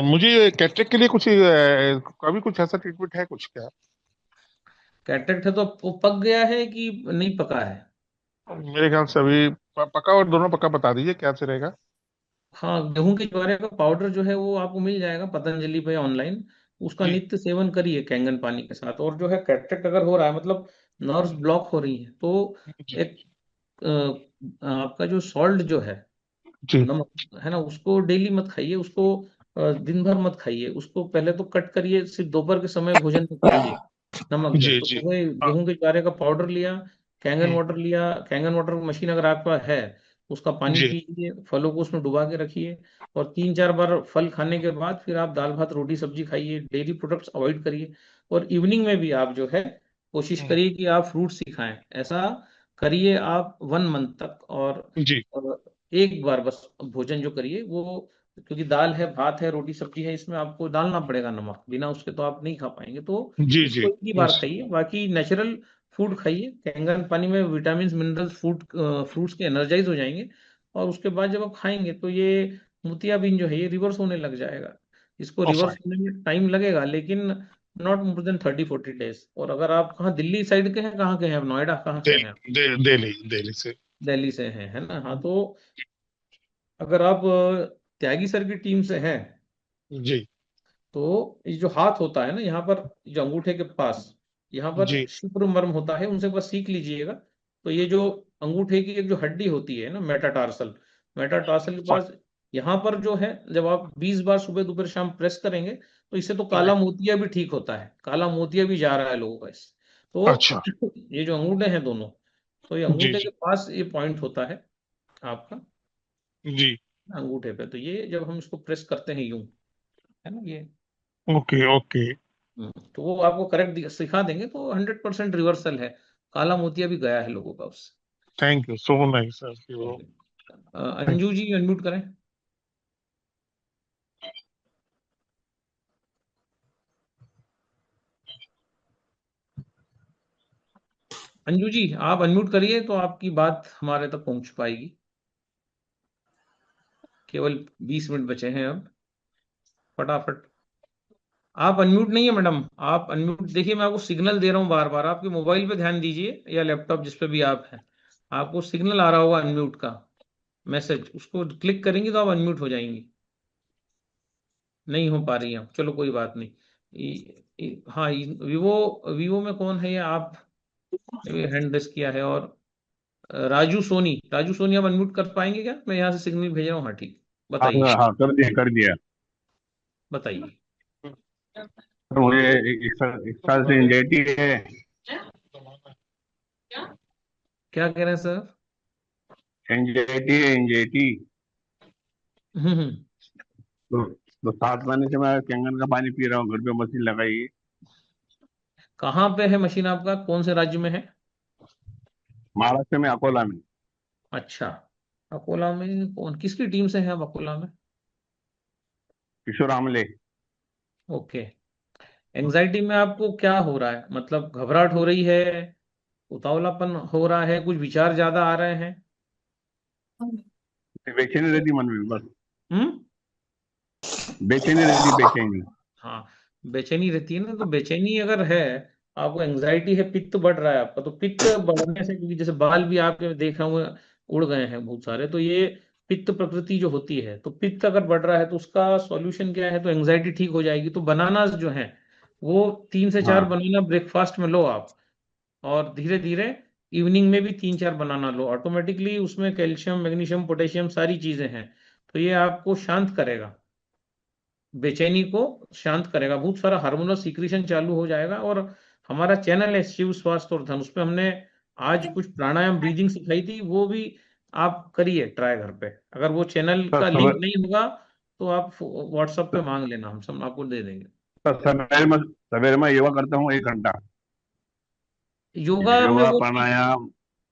मुझे कैटरेक्ट के लिए कुछ अभी कुछ ऐसा ट्रीटमेंट है कुछ क्या? कैटरेक्ट है तो वो पक गया है कि नहीं पका है? मेरे ख्याल से अभी पका और दोनों पका बता दीजिए क्या से रहेगा। हाँ, गेहूं के ज्वारे का पाउडर जो है वो आपको मिल जाएगा पतंजलि पे ऑनलाइन। उसका जी नित्य सेवन करिए कैंगन पानी के साथ। और जो है कैटरेक्ट अगर हो रहा है, मतलब नर्व्स ब्लॉक हो रही है, तो जी एक आपका जो सॉल्ट जो है, जी नमक है ना, उसको डेली मत खाइए, उसको दिन भर मत खाइए, उसको पहले तो कट करिए, सिर्फ दोपहर के समय भोजन में खाइए। नमक जो है, जी तो जी। सुबह हाँ। गेहूं के ज्वारे का पाउडर लिया, कैंगन वाटर लिया, कैंगन वाटर मशीन अगर आपके पास है, उसका पानी जी पीजिए, फलों को उसमें डुबा के रखिए। और 3-4 बार फल खाने के बाद फिर आप दाल भात रोटी सब्जी खाइए, डेयरी प्रोडक्ट्स अवॉइड करिए। और इवनिंग में भी आप जो है कोशिश हम्म, करिए कि आप फ्रूट्स ही खाएं। ऐसा करिए आप 1 मंथ तक। जी और एक बार बस भोजन जो करिए वो, क्योंकि दाल है, भात है, रोटी सब्जी है, इसमें आपको डालना पड़ेगा नमक, बिना उसके तो आप नहीं खा पाएंगे। तो जी जी। इसको एक ही बार खाइए, बाकी नेचुरल फूड खाइए। कैंगन पानी में विटामिन मिनरल्स, फ्रूट्स के एनर्जाइज हो जाएंगे। और उसके बाद जब आप खाएंगे तो ये मोतियाबिंद जो है ये रिवर्स होने लग जाएगा। इसको ओ रिवर्स फाइन। होने में टाइम लगेगा, लेकिन नॉट मोर देन 30-40 डेज। और अगर आप कहाँ, दिल्ली साइड के हैं, कहाँ के हैं, नोएडा कहाँ से हैं आप? दिल्ली दिल्ली से। दिल्ली से हैं, है ना। हाँ, तो अगर आप त्यागी सर की टीम से हैं जी तो ये जो हाथ होता है ना, यहाँ पर जो अंगूठे के पास, यहाँ पर जी शुक्र मर्म होता है, उनसे बस सीख लीजिएगा। तो ये जो अंगूठे की एक जो हड्डी होती है ना, मेटाटार्सल, मेटाटार्सल के पास यहाँ पर जो है, जब आप 20 बार सुबह दोपहर शाम प्रेस करेंगे तो इससे तो काला मोतिया भी ठीक होता है, काला मोतिया भी जा रहा है लोगों का इससे। अच्छा तो ये जो अंगूठे हैं दोनों, तो ये जी अंगूठे जी के पास ये पॉइंट होता है आपका जी अंगूठे पे। तो ये जब हम इसको प्रेस करते हैं यूं, है ना, ये ओके ओके तो वो आपको करेक्ट सिखा देंगे, तो 100% रिवर्सल है, काला मोतिया भी गया है लोगों का उससे। Thank you so nice sir you Anju ji unmute करें। अंजू जी आप अनम्यूट करिए तो आपकी बात हमारे तक पहुंच पाएगी। केवल 20 मिनट बचे हैं अब, फटाफट। आप अनम्यूट नहीं है मैडम, आप अनम्यूट देखिए, मैं आपको सिग्नल दे रहा हूँ बार बार, आपके मोबाइल पे ध्यान दीजिए या लैपटॉप जिस पे भी आप हैं, आपको सिग्नल आ रहा होगा अनम्यूट का मैसेज, उसको क्लिक करेंगे तो आप अनम्यूट हो जाएंगी। नहीं हो पा रही है, चलो कोई बात नहीं। हाँ, वीवो वीवो में कौन है ये, आप हैंड रेस किया है। और राजू सोनी, राजू सोनी आप अनम्यूट कर पाएंगे क्या? मैं यहाँ से सिग्नल भेज रहा हूँ। हाँ ठीक, हाँ बताइए हाँ कर दिया कर दिया। बताइए। सर मुझे एक साल से एंजाइटी है। क्या कह रहे हैं सर? एंजाइटी है एंजाइटी। हम्म। तो 7 महीने से मैं कैंगन का पानी पी रहा हूँ, घर पे मशीन लगाई है। कहाँ पे है मशीन आपका, कौन से राज्य में है? महाराष्ट्र में अकोला में। अच्छा, अकोला में कौन, किसकी टीम से है आप अकोला में? किशोर आमले। ओके। एंजाइटी में आपको क्या हो रहा है, मतलब घबराहट हो रही है, उतावलापन हो रहा है, कुछ विचार ज्यादा आ रहे हैं? बेचैनी रहती मन में बस। हम्म। बेचैनी रहती बेचैनी। हाँ, बेचैनी रहती है ना, तो बेचैनी अगर है, आपको एंजाइटी है, पित्त बढ़ रहा है आपका, तो पित्त बढ़ने से, क्योंकि जैसे बाल भी आपके देख रहा हूँ उड़ गए हैं बहुत सारे, तो ये पित्त प्रकृति जो होती है, तो पित्त अगर बढ़ रहा है तो उसका सॉल्यूशन क्या है, तो एंजाइटी ठीक हो जाएगी। तो बनाना जो है वो 3 से 4 हाँ बनाना ब्रेकफास्ट में लो आप, और धीरे धीरे इवनिंग में भी 3-4 बनाना लो, ऑटोमेटिकली उसमें कैल्शियम मैग्नीशियम पोटेशियम सारी चीजें हैं, तो ये आपको शांत करेगा, बेचैनी को शांत करेगा, बहुत सारा हार्मोनल सीक्रेशन चालू हो जाएगा। और हमारा चैनल है शिव स्वास्थ्य और धन, उसपे हमने आज कुछ प्राणायाम ब्रीदिंग सिखाई थी, वो भी आप करिए ट्राई घर पे। अगर वो चैनल सर का लिंक नहीं होगा तो आप व्हाट्सएप पे मांग लेना, हम सब आपको दे देंगे। सवेरे में योगा करता हूँ 1 घंटा। योगा में योगा वो प्राणायाम।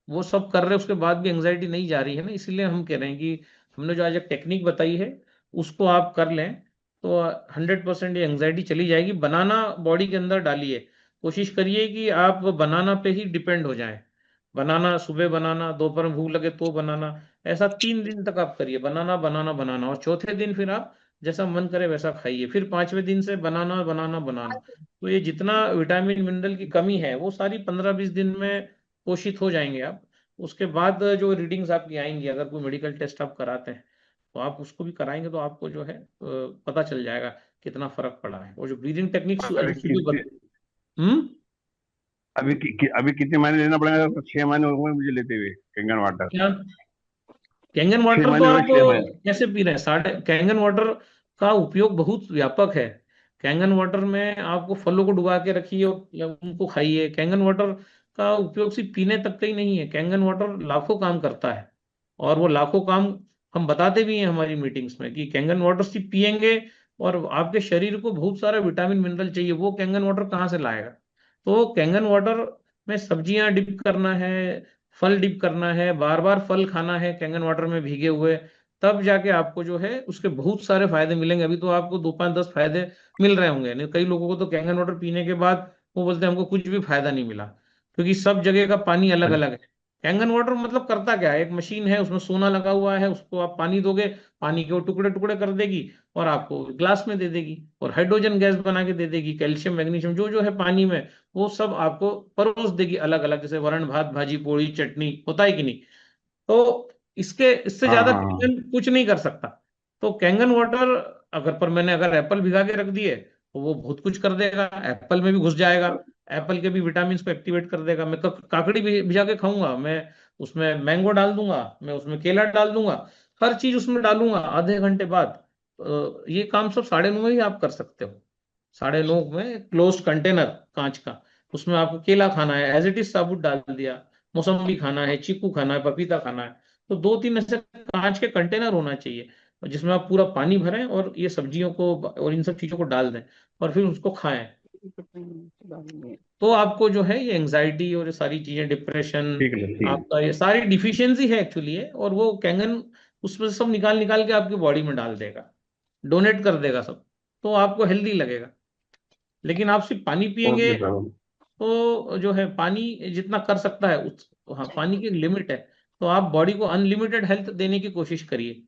वो सब कर रहे हैं, उसके बाद भी एंजाइटी नहीं जा रही है ना, इसीलिए हम कह रहे हैं कि हमने जो आज एक टेक्निक बताई है उसको आप कर लें तो 100% ये एंजाइटी चली जाएगी। बनाना बॉडी के अंदर डालिए, कोशिश करिए कि आप बनाना पे ही डिपेंड हो जाएं। बनाना सुबह, बनाना दोपहर में भूख लगे तो बनाना, ऐसा 3 दिन तक आप करिए, बनाना बनाना बनाना, और चौथे दिन फिर आप जैसा मन करे वैसा खाइए, फिर 5वें दिन से बनाना बनाना बनाना। तो ये जितना विटामिन मिनरल की कमी है वो सारी 15-20 दिन में पोषित हो जाएंगे आप। उसके बाद जो रीडिंग्स आपकी आएंगी, अगर कोई मेडिकल टेस्ट आप कराते हैं तो आप उसको भी कराएंगे, तो आपको जो है पता चल जाएगा कितना फर्क पड़ा है। और जो ब्रीदिंग टेक्निक्स अभी हम्म। अभी कितने महीने लेना पड़ेगा? 6 महीने हो गए मुझे लेते हुए कैंगन वाटर। क्या? कैंगन 6 वाटर तो महीने हो गए आप 6 महीने। कैसे पी रहे हैं? साढ़े कैंगन वाटर का उपयोग बहुत व्यापक है। कैंगन वाटर में आपको फलों को डुबा के रखिए और या उनको खाइए। कैंगन वाटर का उपयोग सिर्फ पीने तक का ही नहीं है, कैंगन वाटर लाखों काम करता है, और वो लाखों काम हम बताते भी हैं हमारी मीटिंग्स में कि कैंगन वाटर सिर्फ पियेंगे और आपके शरीर को बहुत सारा विटामिन मिनरल चाहिए, वो कैंगन वाटर कहाँ से लाएगा? तो कैंगन वाटर में सब्जियां डिप करना है, फल डिप करना है, बार बार फल खाना है कैंगन वाटर में भीगे हुए, तब जाके आपको जो है उसके बहुत सारे फायदे मिलेंगे। अभी तो आपको 2-5-10 फायदे मिल रहे होंगे, नहीं कई लोगों को तो कैंगन वाटर पीने के बाद वो बोलते हैं हमको कुछ भी फायदा नहीं मिला, क्योंकि सब जगह का पानी अलग अलग है। कैंगन वाटर मतलब करता क्या है, एक मशीन है उसमें सोना लगा हुआ है, उसको आप पानी दोगे, पानी के वो टुकड़े टुकड़े कर देगी और आपको ग्लास में दे देगी, और हाइड्रोजन गैस बना के दे देगी, कैल्शियम मैग्नीशियम जो जो है पानी में वो सब आपको परोस देगी अलग अलग, जैसे वरण भात भाजी पूड़ी चटनी होता है कि नहीं। तो इससे हाँ ज्यादा हाँ हाँ कैंगन कुछ नहीं कर सकता। तो कैंगन वाटर अगर एप्पल भिगा के रख दिए तो वो बहुत कुछ कर देगा, एप्पल में भी घुस जाएगा, एप्पल के भी विटामिन को एक्टिवेट कर देगा। मैं काकड़ी भी भिजा के खाऊंगा, मैं उसमें मैंगो डाल दूंगा, मैं उसमें केला डाल दूंगा, हर चीज उसमें डालूंगा आधे घंटे बाद। ये काम सब 9:30 में ही आप कर सकते हो। 9:30 में क्लोज्ड कंटेनर कांच का, उसमें आपको केला खाना है एज इट इज साबुत डाल दिया, मौसम्बी खाना है, चीकू खाना है, पपीता खाना है, तो 2-3 ऐसे कांच के कंटेनर होना चाहिए जिसमें आप पूरा पानी भरें और ये सब्जियों को और इन सब चीजों को डाल दें और फिर उसको खाएं। तो आपको जो है ये एंजाइटी और ये सारी चीजें, डिप्रेशन, ठीक है सर, ठीक है। आपका ये सारी डिफिशियंसी है एक्चुअली है, और वो कैंगन उसमें से सब निकाल निकाल के आपकी बॉडी में डाल देगा, डोनेट कर देगा सब, तो आपको हेल्दी लगेगा। लेकिन आप सिर्फ पानी पिएंगे ओके सर। तो जो है पानी जितना कर सकता है हाँ, पानी की एक लिमिट है, तो आप बॉडी को अनलिमिटेड हेल्थ देने की कोशिश करिए,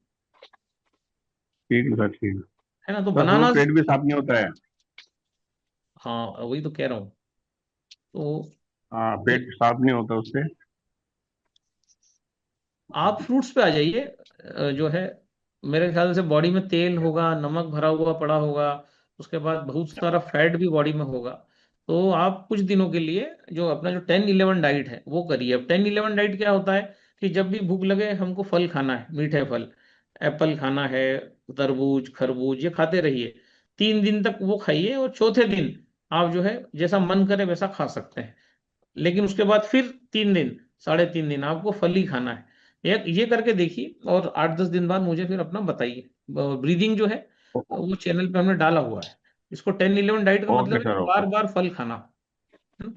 ठीक है सर, ठीक है। है ना। तो बस वो बनाना, पेट भी साफ नहीं होता है। हाँ वही तो कह रहा हूँ। तो हाँ, पेट साफ नहीं होता उससे। आप फ्रूट्स पे आ जाइए। जो है मेरे ख्याल से बॉडी में तेल होगा, नमक भरा हुआ पड़ा होगा, उसके बाद बहुत सारा फैट भी बॉडी में होगा। तो आप कुछ दिनों के लिए जो अपना जो 10-11 डाइट है वो करिए। अब 10-11 डाइट क्या होता है कि जब भी भूख लगे हमको फल खाना है, मीठे फल, एप्पल खाना है, तरबूज, खरबूज, ये खाते रहिए। 3 दिन तक वो खाइए और चौथे दिन आप जो है जैसा मन करे वैसा खा सकते हैं। लेकिन उसके बाद फिर 3 दिन, 3.5 दिन आपको फल ही खाना है। ये करके देखिए और 8-10 दिन बाद मुझे फिर अपना बताइए। ब्रीदिंग जो है वो चैनल पे हमने डाला हुआ है। इसको 10-11 डाइट का ओके मतलब है सर, बार ओके। बार फल खाना, है ना?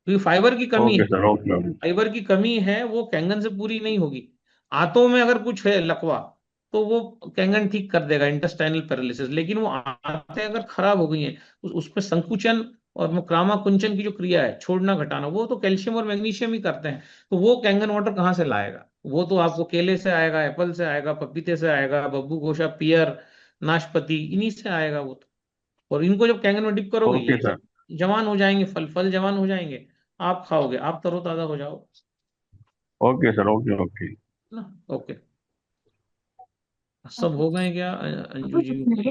क्योंकि फाइबर की कमी ओके है, सर, ओके ओके। फाइबर की कमी है, वो कैंगन से पूरी नहीं होगी। आंतों में अगर कुछ है लकवा तो वो कैंगन ठीक कर देगा, इंटेस्टाइनल पैरालिसिस। लेकिन वो आंतें अगर खराब हो गई हैं, उसमें संकुचन और मुक्रामा कुंचन की जो क्रिया है, छोड़ना घटाना, वो तो कैल्शियम और मैग्नीशियम ही करते हैं। तो वो कैंगन वाटर कहाँ से लाएगा? वो तो आपको केले से आएगा, एप्पल से आएगा, पपीते से आएगा, बब्बू गोशा, पियर, नाशपाती, इन्हीं से आएगा वो तो। और इनको जब कैंगन में डिप करोगे ओके ये सर, जवान हो जाएंगे, फल फल जवान हो जाएंगे, आप खाओगे, आप तरोताजा हो जाओ, ओके सर, ओके ओके। ना। ओके, सब हो गए क्या? अंजू जी भी हुई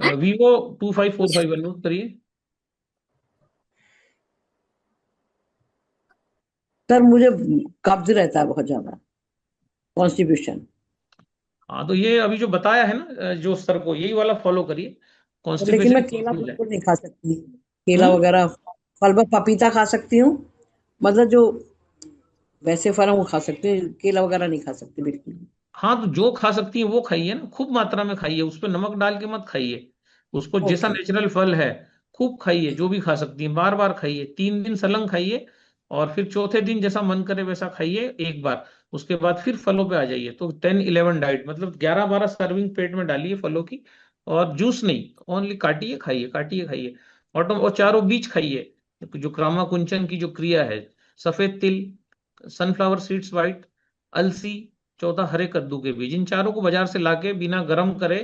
है। वीवो 2545 अनलोड करिए। सर मुझे कब्ज रहता है बहुत ज्यादा, कॉन्स्टिपेशन। हाँ तो ये अभी जो बताया है ना जो सर को, यही वाला फॉलो करिए, लेकिन कॉन्स्टिपेशन मैं केला ठीक हो जाए। बिल्कुल नहीं खा सकती, केला हम्म। वगैरह। फल में पपीता खा सकती हूँ, मतलब जो वैसे फल है वो खा सकती हूँ, केला वगैरह नहीं खा सकती बिल्कुल। हाँ तो जो खा सकती है वो खाइए ना, खूब मात्रा में खाइए, उस पर नमक डाल के मत खाइए, उसको जैसा ओके। नेचुरल फल है खूब खाइए, जो भी खा सकती है बार बार खाइए, 3 दिन सलंग खाइए, और फिर चौथे दिन जैसा मन करे वैसा खाइए एक बार। उसके बाद फिर फलों पे आ जाइए। तो 10-11 डाइट मतलब 11-12 सर्विंग पेट में डालिए फलों की, और जूस नहीं, ओनली काटिए खाइए, काटिए खाइए। और चारों बीज खाइए, जो क्रामा कुंचन की जो क्रिया है, सफेद तिल, सनफ्लावर सीड्स वाइट, अलसी, चौथा हरे कद्दू के बीज, इन चारों को बाजार से लाके बिना गर्म करे,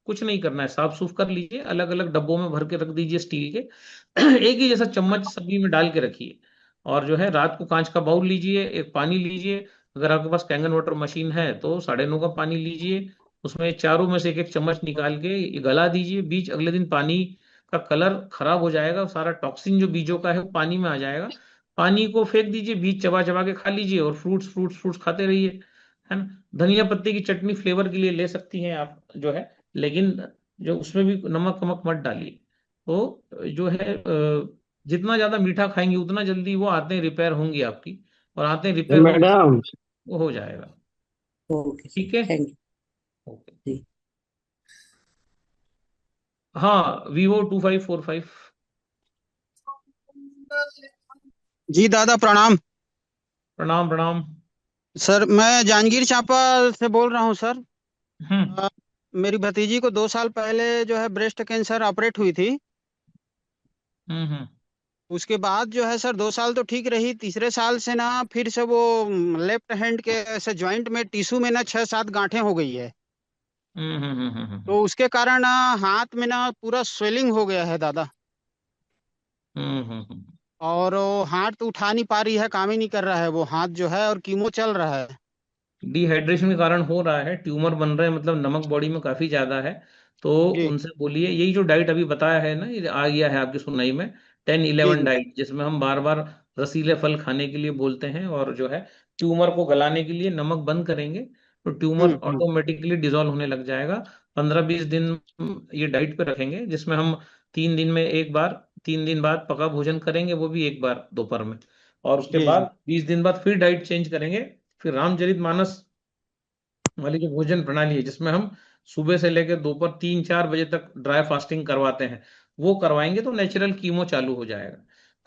कुछ नहीं करना है, साफ सूफ कर लीजिए, अलग अलग डब्बों में भर के रख दीजिए स्टील के। एक ही जैसा चम्मच सब्जी में डाल के रखिए। और जो है रात को कांच का बाउल लीजिए, एक पानी लीजिए, अगर आपके पास कैंगन वाटर मशीन है तो 9:30 का पानी लीजिए, उसमें चारों में से एक एक चम्मच निकाल के ये गला दीजिए बीज। अगले दिन पानी का कलर खराब हो जाएगा, सारा टॉक्सिन जो बीजों का है वो पानी में आ जाएगा, पानी को फेंक दीजिए, बीज चबा चबा के खा लीजिए, और फ्रूट्स फ्रूट्स फ्रूट्स खाते रहिए, है ना। धनिया पत्ती की चटनी फ्लेवर के लिए ले सकती हैं आप जो है, लेकिन जो उसमें भी नमक वमक मत डालिए। तो जो है जितना ज्यादा मीठा खाएंगे उतना जल्दी वो आंतें रिपेयर होंगी आपकी, और आंतें रिपेयर होने से मैडम। वो हो जाएगा। ओके सर, ठीक है। Thank okay. यू जी। हाँ, वीवो 2545। जी दादा प्रणाम। प्रणाम प्रणाम। सर मैं जांजगीर चांपा से बोल रहा हूँ सर। हम्म मेरी भतीजी को 2 साल पहले जो है ब्रेस्ट कैंसर ऑपरेट हुई थी। हम्म। उसके बाद जो है सर 2 साल तो ठीक रही, तीसरे साल से ना फिर से वो लेफ्ट हैंड के ऐसे ज्वाइंट में टिश्यू में ना 6-7 गांठें हो गई है। तो उसके कारण ना हाथ में ना पूरा स्वेलिंग हो गया है दादा। और वो हाथ तो उठा नहीं पा रही है, काम ही नहीं कर रहा है वो हाथ जो है, और कीमो चल रहा है। डिहाइड्रेशन के कारण हो रहा है, ट्यूमर बन रहे हैं, मतलब नमक बॉडी में काफी ज्यादा है। तो जी उनसे बोलिए, यही जो डाइट अभी बताया है ना, ये आ गया है आपकी सुनवाई में, 10-11 जी डाइट, जिसमें हम बार बार रसीले फल खाने के लिए बोलते हैं, और जो है ट्यूमर को गलाने के लिए नमक बंद करेंगे तो ट्यूमर हम्म। ऑटोमेटिकली डिजोल्व होने लग जाएगा। 15-20 दिन ये डाइट पे रखेंगे, जिसमें हम 3 दिन में एक बार, 3 दिन बाद पका भोजन करेंगे, वो भी एक बार दोपहर में, और उसके जी जी बाद 20 दिन बाद फिर डाइट चेंज करेंगे। फिर रामचरितमानस वाली जो भोजन प्रणाली है, जिसमें हम सुबह से लेकर दोपहर 3-4 बजे तक ड्राई फास्टिंग करवाते हैं, वो करवाएंगे तो नेचुरल कीमो चालू हो जाएगा।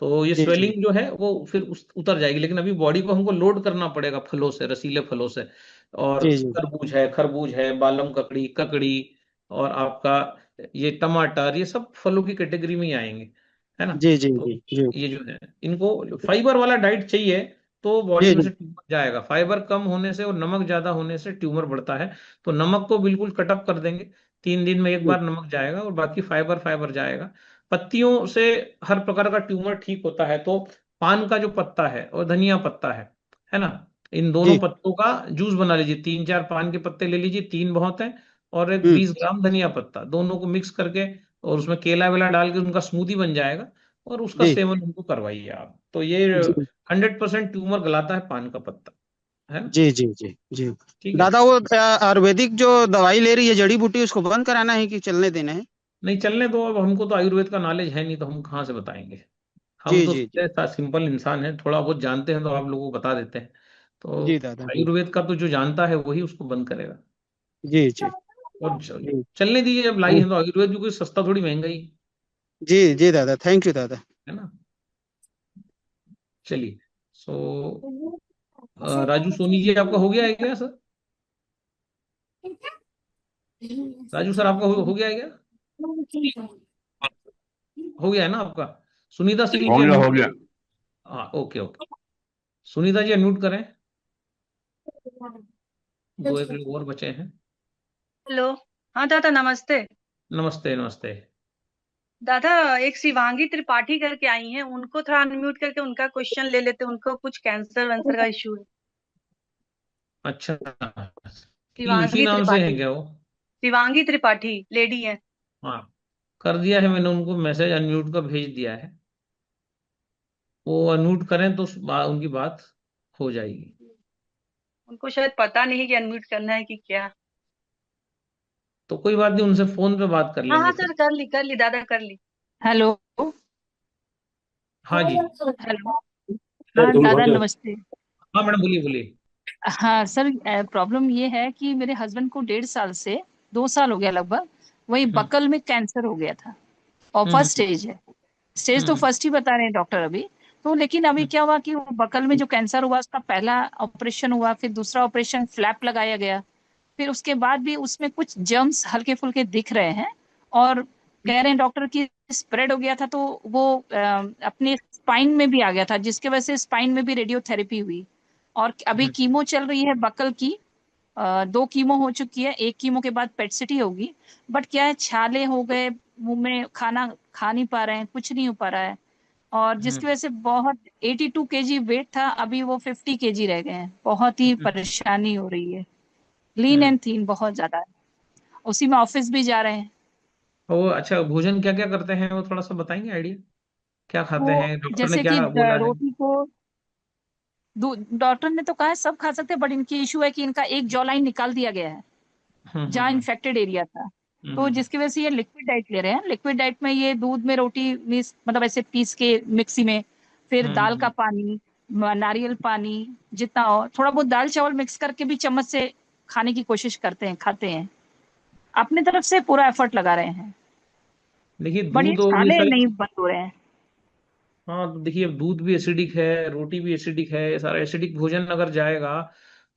तो ये जी जी स्वेलिंग जो है वो फिर उतर जाएगी, लेकिन अभी बॉडी को हमको लोड करना पड़ेगा फलों से, रसीले फलों से। और जी जी खरबूज है, बालम ककड़ी ककड़ी, और आपका ये टमाटर, ये सब फलों की कैटेगरी में ही आएंगे, है ना। जी जी तो जी जी ये जो है, इनको फाइबर वाला डाइट चाहिए, तो बॉडी जी में जी से ट्यूमर जाएगा। फाइबर कम होने से और नमक ज्यादा होने से ट्यूमर बढ़ता है। तो नमक को बिल्कुल कट ऑफ कर देंगे, 3 दिन में एक जी बार नमक जाएगा, और बाकी फाइबर फाइबर जाएगा। पत्तियों से हर प्रकार का ट्यूमर ठीक होता है, तो पान का जो पत्ता है और धनिया पत्ता है ना, इन दोनों जी पत्तों का जूस बना लीजिए, 3-4 पान के पत्ते ले लीजिए, 3 बहुत है, और एक हम्म 20 ग्राम धनिया पत्ता, दोनों को मिक्स करके, और उसमें केला वेला डाल के उनका स्मूदी बन जाएगा, और उसका जी सेवन उनको करवाइए आप। तो ये जी 100% ट्यूमर गलाता है पान का पत्ता, है ना। जी जी जी जी ठीक है। दादा, वो आयुर्वेदिक जो दवाई ले रही है जड़ी बूटी, उसको बंद कराना है कि चलने देना है? नहीं, चलने दो, अब हमको तो आयुर्वेद का नॉलेज है नहीं, तो हम कहाँ से बताएंगे। हम जी तो जी जी सीधे सिंपल इंसान हैं, थोड़ा बहुत जानते हैं तो आप लोगों को बता देते हैं। तो जी दादा जी आयुर्वेद का तो जो जानता है वही उसको बंद करेगा। जी जी और जी चलने दीजिए, जब लाई जी है तो आयुर्वेद भी कोई सस्ता थोड़ी महंगा ही जी जी दादा, थैंक यू दादा। है ना। चलिए। सो राजू सोनी जी, आपका हो गया है क्या सर? राजू सर, आपका हो गया है क्या? हो गया है ना आपका? सुनीता सिंह हो जी गया अनम्यूट हो गया। करें। हाँ, okay okay. Sunita ji unmute करें। दो एक लोग और बचे हैं। हेलो। हाँ दादा, नमस्ते। नमस्ते नमस्ते। दादा, एक शिवांगी त्रिपाठी करके आई हैं, उनको थोड़ा अनम्यूट करके उनका क्वेश्चन ले लेते हैं। उनको कुछ कैंसर वैंसर का इशू है। अच्छा, इसी शिवांगी नाम से है त्रिपाठी। क्या वो? शिवांगी त्रिपाठी लेडी है। हाँ, कर दिया है मैंने, उनको मैसेज अनम्यूट का भेज दिया है। वो अनम्यूट करें तो उनकी बात हो जाएगी। उनको शायद पता नहीं कि अनम्यूट करना है कि क्या। तो कोई बात नहीं, उनसे फोन पे बात कर हाँ हाँ लेंगे फिर। सर, कर ली दादा, कर ली। हेलो। हाँ जी। हेलो। हाँ दादा, नमस्ते। हाँ मैडम, बोलिए बोलिए। हाँ सर, प्रॉब्लम ये है कि मेरे हस्बैंड को 1.5 साल से 2 साल हो गया लगभग, वही हम्म बकल में कैंसर हो गया था, और हम्म फर्स्ट स्टेज है। स्टेज तो हम्म फर्स्ट ही बता रहे हैं डॉक्टर अभी। तो लेकिन अभी क्या हुआ कि वो बकल में जो कैंसर हुआ, उसका पहला ऑपरेशन हुआ, फिर दूसरा ऑपरेशन फ्लैप लगाया गया, फिर उसके बाद भी उसमें कुछ जर्म्स हल्के फुल्के दिख रहे हैं, और कह रहे हैं डॉक्टर की स्प्रेड हो गया था, तो वो अपने स्पाइन में भी आ गया था, जिसके वजह से स्पाइन में भी रेडियोथेरेपी हुई। और अभी हम्म कीमो चल रही है बकल की। 2 कीमो हो चुकी है, एक कीमो के बाद पेट सिटी होगी। बट क्या है, छाले हो गए, मुंह में खाना खा नहीं पा रहे हैं, कुछ नहीं हो पा रहा है। और जिसकी हम्म वजह से बहुत 82 kg वेट था, अभी वो 50 kg रह गए हैं। बहुत ही हम्म परेशानी हो रही है। लीन हम्म। एंड थीन बहुत ज्यादा है। उसी में ऑफिस भी जा रहे हैं। वो अच्छा, भोजन क्या क्या करते हैं, वो थोड़ा सा बताएंगे आइडिया, क्या खाते वो हैं, डॉक्टर ने जैसे कि क्या बोला है? रोटी को, डॉक्टर ने तो कहा है सब खा सकते हैं, बट इनकी इशू है कि इनका एक जॉ लाइन निकाल दिया गया है, हम्म जहाँ हम्म इन्फेक्टेड एरिया था। तो हम्म जिसकी वजह से ये लिक्विड डाइट ले रहे हैं। लिक्विड डाइट में ये दूध में रोटी मिस, मतलब ऐसे पीस के मिक्सी में, फिर हम्म दाल का हम्म पानी, नारियल पानी, जितना हो थोड़ा बहुत दाल चावल मिक्स करके भी चम्मच से खाने की कोशिश करते हैं, खाते हैं। अपनी तरफ से पूरा एफर्ट लगा रहे हैं, देखिए, बट ये दूध और ये छाले सारी, नहीं बंद हो रहे हैं। हाँ तो देखिए, अब दूध भी एसिडिक है, रोटी भी एसिडिक है, ये सारा एसिडिक भोजन अगर जाएगा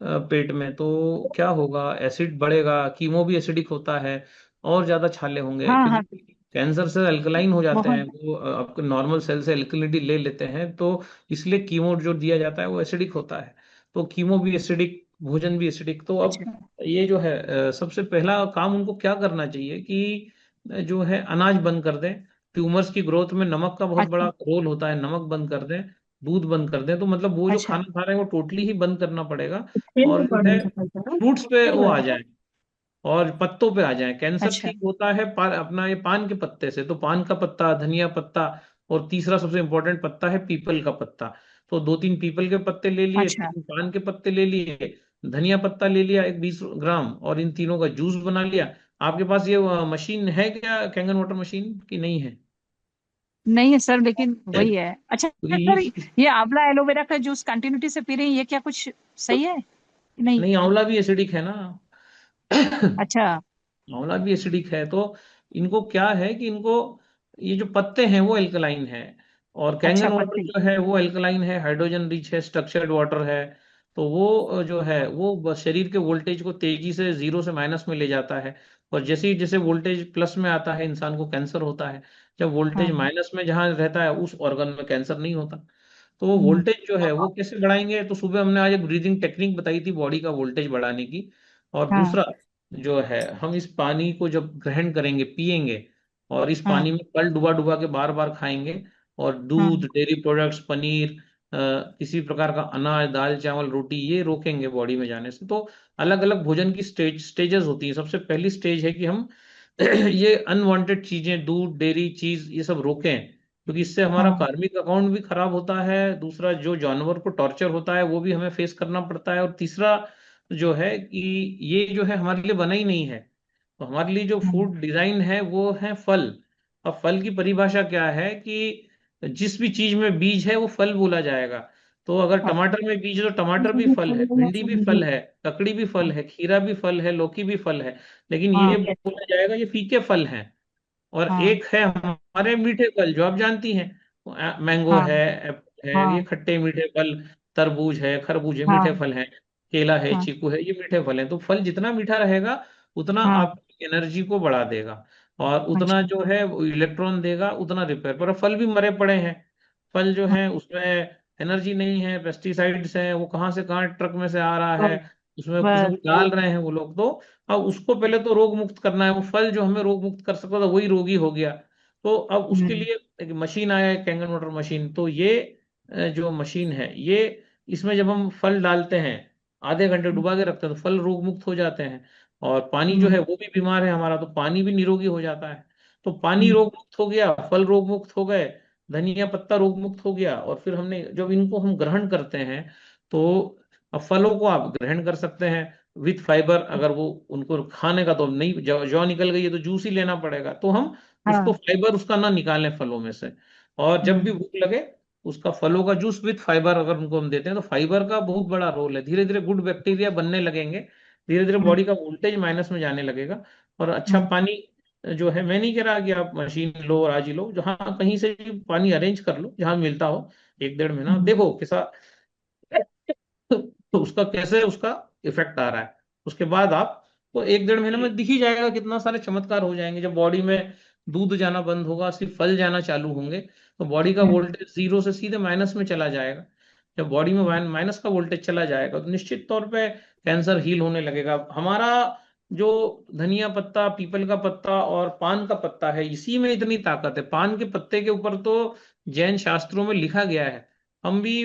पेट में, तो क्या होगा, एसिड बढ़ेगा, कीमो भी एसिडिक होता है, और ज्यादा छाले होंगे, हाँ हाँ, क्योंकि कैंसर से अल्कलाइन हो जाते हैं बहुत। वो, आपके नॉर्मल सेल से अल्कलिनिटी ले लेते हैं, तो इसलिए कीमो जो दिया जाता है वो एसिडिक होता है। तो कीमो भी एसिडिक, भोजन भी एसिडिक, तो अब अच्छा। ये जो है, सबसे पहला काम उनको क्या करना चाहिए कि जो है अनाज बंद कर दें। ट्यूमर्स की ग्रोथ में नमक का बहुत बड़ा अच्छा। रोल होता है, नमक बंद कर दें। दूध बंद कर दें, तो मतलब वो जो अच्छा, खाना खा रहे हैं वो टोटली ही बंद करना पड़ेगा। तेल और तो जो पड़ है नहीं सकता ना, फ्रूट्स पे तेल वो आ वाला। जाए और पत्तों पे आ जाए। कैंसर अच्छा, ठीक होता है अपना ये पान के पत्ते से, तो पान का पत्ता, धनिया पत्ता, और तीसरा सबसे इंपॉर्टेंट पत्ता है पीपल का पत्ता। तो 2-3 पीपल के पत्ते ले लिए, अच्छा। 3 पान के पत्ते ले लिए, धनिया पत्ता ले लिया एक 20 ग्राम, और इन तीनों का जूस बना लिया। आपके पास ये मशीन है क्या, कैंगन वाटर मशीन, की नहीं है? नहीं है सर, लेकिन वही है। अच्छा तो सर, ये आंवला एलोवेरा का जूस कंटिन्यूटी से पी रही हैं, ये क्या कुछ सही है कि नहीं? नहीं, आंवला भी एसिडिक है ना। अच्छा, आंवला भी एसिडिक है, तो इनको क्या है कि इनको, ये जो पत्ते हैं वो एल्कलाइन है, और अच्छा कैंगन वाटर पत्ती। जो है वो एल्कलाइन है, हाइड्रोजन रिच है, स्ट्रक्चर्ड वाटर है। तो वो जो है वो शरीर के वोल्टेज को तेजी से जीरो से माइनस में ले जाता है। और जैसे ही जैसे वोल्टेज प्लस में आता है इंसान को कैंसर होता है। जब वोल्टेज हाँ। माइनस में जहाँ रहता है उस ऑर्गन में कैंसर नहीं होता। तो वो हम्म, वोल्टेज जो है वो कैसे बढ़ाएंगे, तो सुबह हमने आज एक ब्रीदिंग टेक्निक बताई थी बॉडी का वोल्टेज बढ़ाने की। और हाँ, दूसरा जो है, हम इस पानी को जब ग्रहण करेंगे, पिएंगे, और इस हाँ, पानी में फल डुबा डुबा के बार बार खाएंगे, और हाँ, दूध, डेयरी प्रोडक्ट्स, पनीर, किसी प्रकार का अनाज, दाल, चावल, रोटी, ये रोकेंगे बॉडी में जाने से। तो अलग अलग भोजन की स्टेजेस होती हैं। सबसे पहली स्टेज है कि हम ये अनवांटेड चीजें, दूध, डेयरी, चीज, ये सब रोकें, क्योंकि इससे हमारा हाँ, कार्मिक अकाउंट भी खराब होता है। दूसरा, जो जानवर को टॉर्चर होता है वो भी हमें फेस करना पड़ता है। और तीसरा जो है कि ये जो है हमारे लिए बना ही नहीं है। तो हमारे लिए जो हाँ, फूड डिजाइन है वो है फल। अब फल की परिभाषा क्या है कि जिस भी चीज में बीज है वो फल बोला जाएगा। तो अगर हाँ, टमाटर में बीज है तो टमाटर भी फल है, भिंडी भी फल है, ककड़ी भी फल है, खीरा भी फल है, लौकी भी फल है। लेकिन ये हाँ, बोला जाएगा ये फीके फल हैं। और हाँ, एक है हमारे मीठे फल, जो आप जानती हैं, मैंगो हाँ, है, एप्पल है, ये हाँ, खट्टे मीठे फल। तरबूज है, खरबूज है, मीठे हाँ, फल हैं। केला है, हाँ, चीकू है, ये मीठे फल हैं। तो फल जितना मीठा रहेगा उतना हाँ, आपकी एनर्जी को बढ़ा देगा, और उतना अच्छा, जो है वो इलेक्ट्रॉन देगा, उतना रिपेयर। पर फल भी मरे पड़े हैं। फल जो हाँ, है उसमें एनर्जी नहीं है, पेस्टिसाइड्स हैं, वो कहाँ से कहाँ ट्रक में से आ रहा है, बस उसमें कुछ ना बस, कुछ डाल रहे हैं वो लोग। तो अब उसको पहले तो रोग मुक्त करना है। वो फल जो हमें रोग मुक्त कर सकता था वही रोगी हो गया। तो अब उसके हम्म, लिए एक मशीन आया है, कैंगन वाटर मशीन। तो ये जो मशीन है ये, इसमें जब हम फल डालते हैं, आधे घंटे डुबा के रखते हैं, तो फल रोग मुक्त हो जाते हैं। और पानी जो है हम्म, वो भी बीमार है हमारा, तो पानी भी निरोगी हो जाता है। तो पानी हम्म, रोग मुक्त हो गया, फल रोग मुक्त हो गए, धनिया पत्ता रोग मुक्त हो गया। और फिर हमने जब इनको हम ग्रहण करते हैं, तो अब फलों को आप ग्रहण कर सकते हैं विथ फाइबर। अगर वो उनको खाने का तो नहीं, जौ निकल गई है तो जूस ही लेना पड़ेगा, तो हम उसको हाँ, फाइबर उसका ना निकालें फलों में से। और जब भी हम्म, भूख लगे, उसका फलों का जूस विथ फाइबर अगर उनको हम देते हैं, तो फाइबर का बहुत बड़ा रोल है। धीरे धीरे गुड बैक्टीरिया बनने लगेंगे, धीरे धीरे हम्म, बॉडी का वोल्टेज माइनस में जाने लगेगा। और अच्छा हम्म, पानी जो है, मैं नहीं कह रहा कि आप मशीन लो और आज ही लो, जहाँ कहीं से भी पानी अरेंज कर लो, जहाँ मिलता हो। 1-1.5 महीना हम्म, देखो किसा तो उसका कैसे उसका इफेक्ट आ रहा है। उसके बाद आप, तो 1-1.5 महीने में दिख ही जाएगा, कितना सारे चमत्कार हो जाएंगे। जब बॉडी में दूध जाना बंद होगा, सिर्फ फल जाना चालू होंगे, तो बॉडी का हम्म, वोल्टेज जीरो से सीधे माइनस में चला जाएगा। जब बॉडी में माइनस का वोल्टेज चला जाएगा, तो निश्चित तौर पे कैंसर हील होने लगेगा। हमारा जो धनिया पत्ता, पीपल का पत्ता और पान का पत्ता है, इसी में इतनी ताकत है। पान के पत्ते के ऊपर तो जैन शास्त्रों में लिखा गया है। हम भी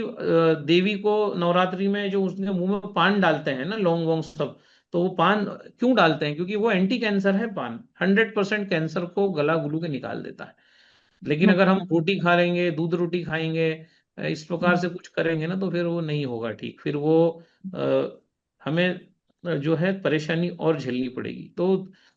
देवी को नवरात्रि में जो उसके मुंह में पान डालते हैं ना, लौंग वोंग सब, तो वो पान क्यों डालते हैं? क्योंकि वो एंटी कैंसर है। पान 100% कैंसर को गला गुलू के निकाल देता है। लेकिन अगर हम अच्छा, रोटी खा लेंगे, दूध रोटी खाएंगे, इस प्रकार हम्म, से कुछ करेंगे ना, तो फिर वो नहीं होगा ठीक। फिर वो हमें जो है परेशानी और झेलनी पड़ेगी। तो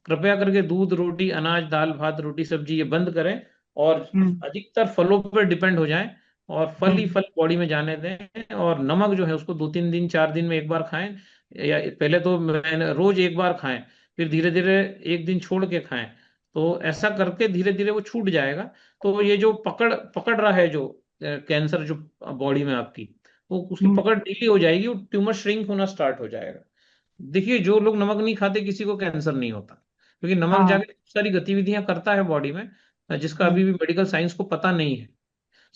कृपया करके दूध, रोटी, अनाज, दाल, भात, रोटी, सब्जी ये बंद करें, और हम्म, अधिकतर फलों पर डिपेंड हो जाएं, और फल ही हम्म, फल बॉडी में जाने दें। और नमक जो है उसको 2-3 दिन, 4 दिन में एक बार खाएं, या पहले तो मैंने रोज एक बार खाएं, फिर धीरे धीरे एक दिन छोड़ के खाएं। तो ऐसा करके धीरे धीरे वो छूट जाएगा। तो ये जो पकड़ पकड़ रहा है, जो कैंसर जो बॉडी में आपकी, वो उसकी हम्म, पकड़ ढीली हो जाएगी, वो ट्यूमर श्रिंक होना स्टार्ट हो जाएगा। देखिए, जो लोग नमक नहीं खाते किसी को कैंसर नहीं होता, क्योंकि नमक हाँ, जाके बहुत सारी गतिविधियां करता है बॉडी में, जिसका अभी हम्म, भी मेडिकल साइंस को पता नहीं है।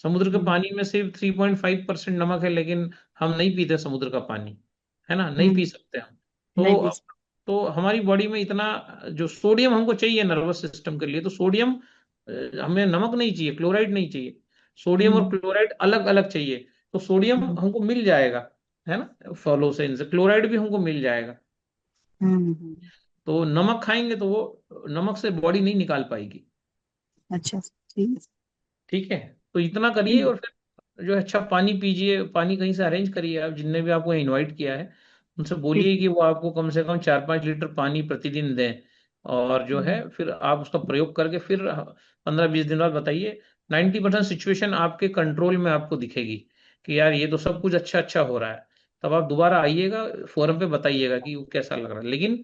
समुद्र के हम्म, पानी में सिर्फ 3.5% नमक है, लेकिन हम नहीं पीते समुद्र का पानी, है ना, नहीं हम्म, पी सकते हम। नहीं तो पी तो हमारी बॉडी में इतना जो सोडियम हमको चाहिए नर्वस सिस्टम के लिए, तो सोडियम हमें नमक नहीं चाहिए, क्लोराइड नहीं चाहिए। सोडियम और हम्म, क्लोराइड अलग अलग चाहिए। तो सोडियम हमको मिल जाएगा, है ना, फलों से, इनसे क्लोराइड भी हमको मिल जाएगा। तो नमक खाएंगे तो वो नमक से बॉडी नहीं निकाल पाएगी। अच्छा ठीक है। ठीक है, तो इतना करिए और फिर जो है अच्छा पानी पीजिए, पानी कहीं से अरेंज करिए, आप जिनने भी आपको इनवाइट किया है उनसे बोलिए कि वो आपको कम से कम 4-5 लीटर पानी प्रतिदिन दें। और जो है फिर आप उसका प्रयोग करके फिर 15-20 दिन बाद बताइए, 90% सिचुएशन आपके कंट्रोल में आपको दिखेगी कि यार ये तो सब कुछ अच्छा अच्छा हो रहा है। तब आप दोबारा आइएगा फोरम पे, बताइएगा कि वो कैसा लग रहा है। लेकिन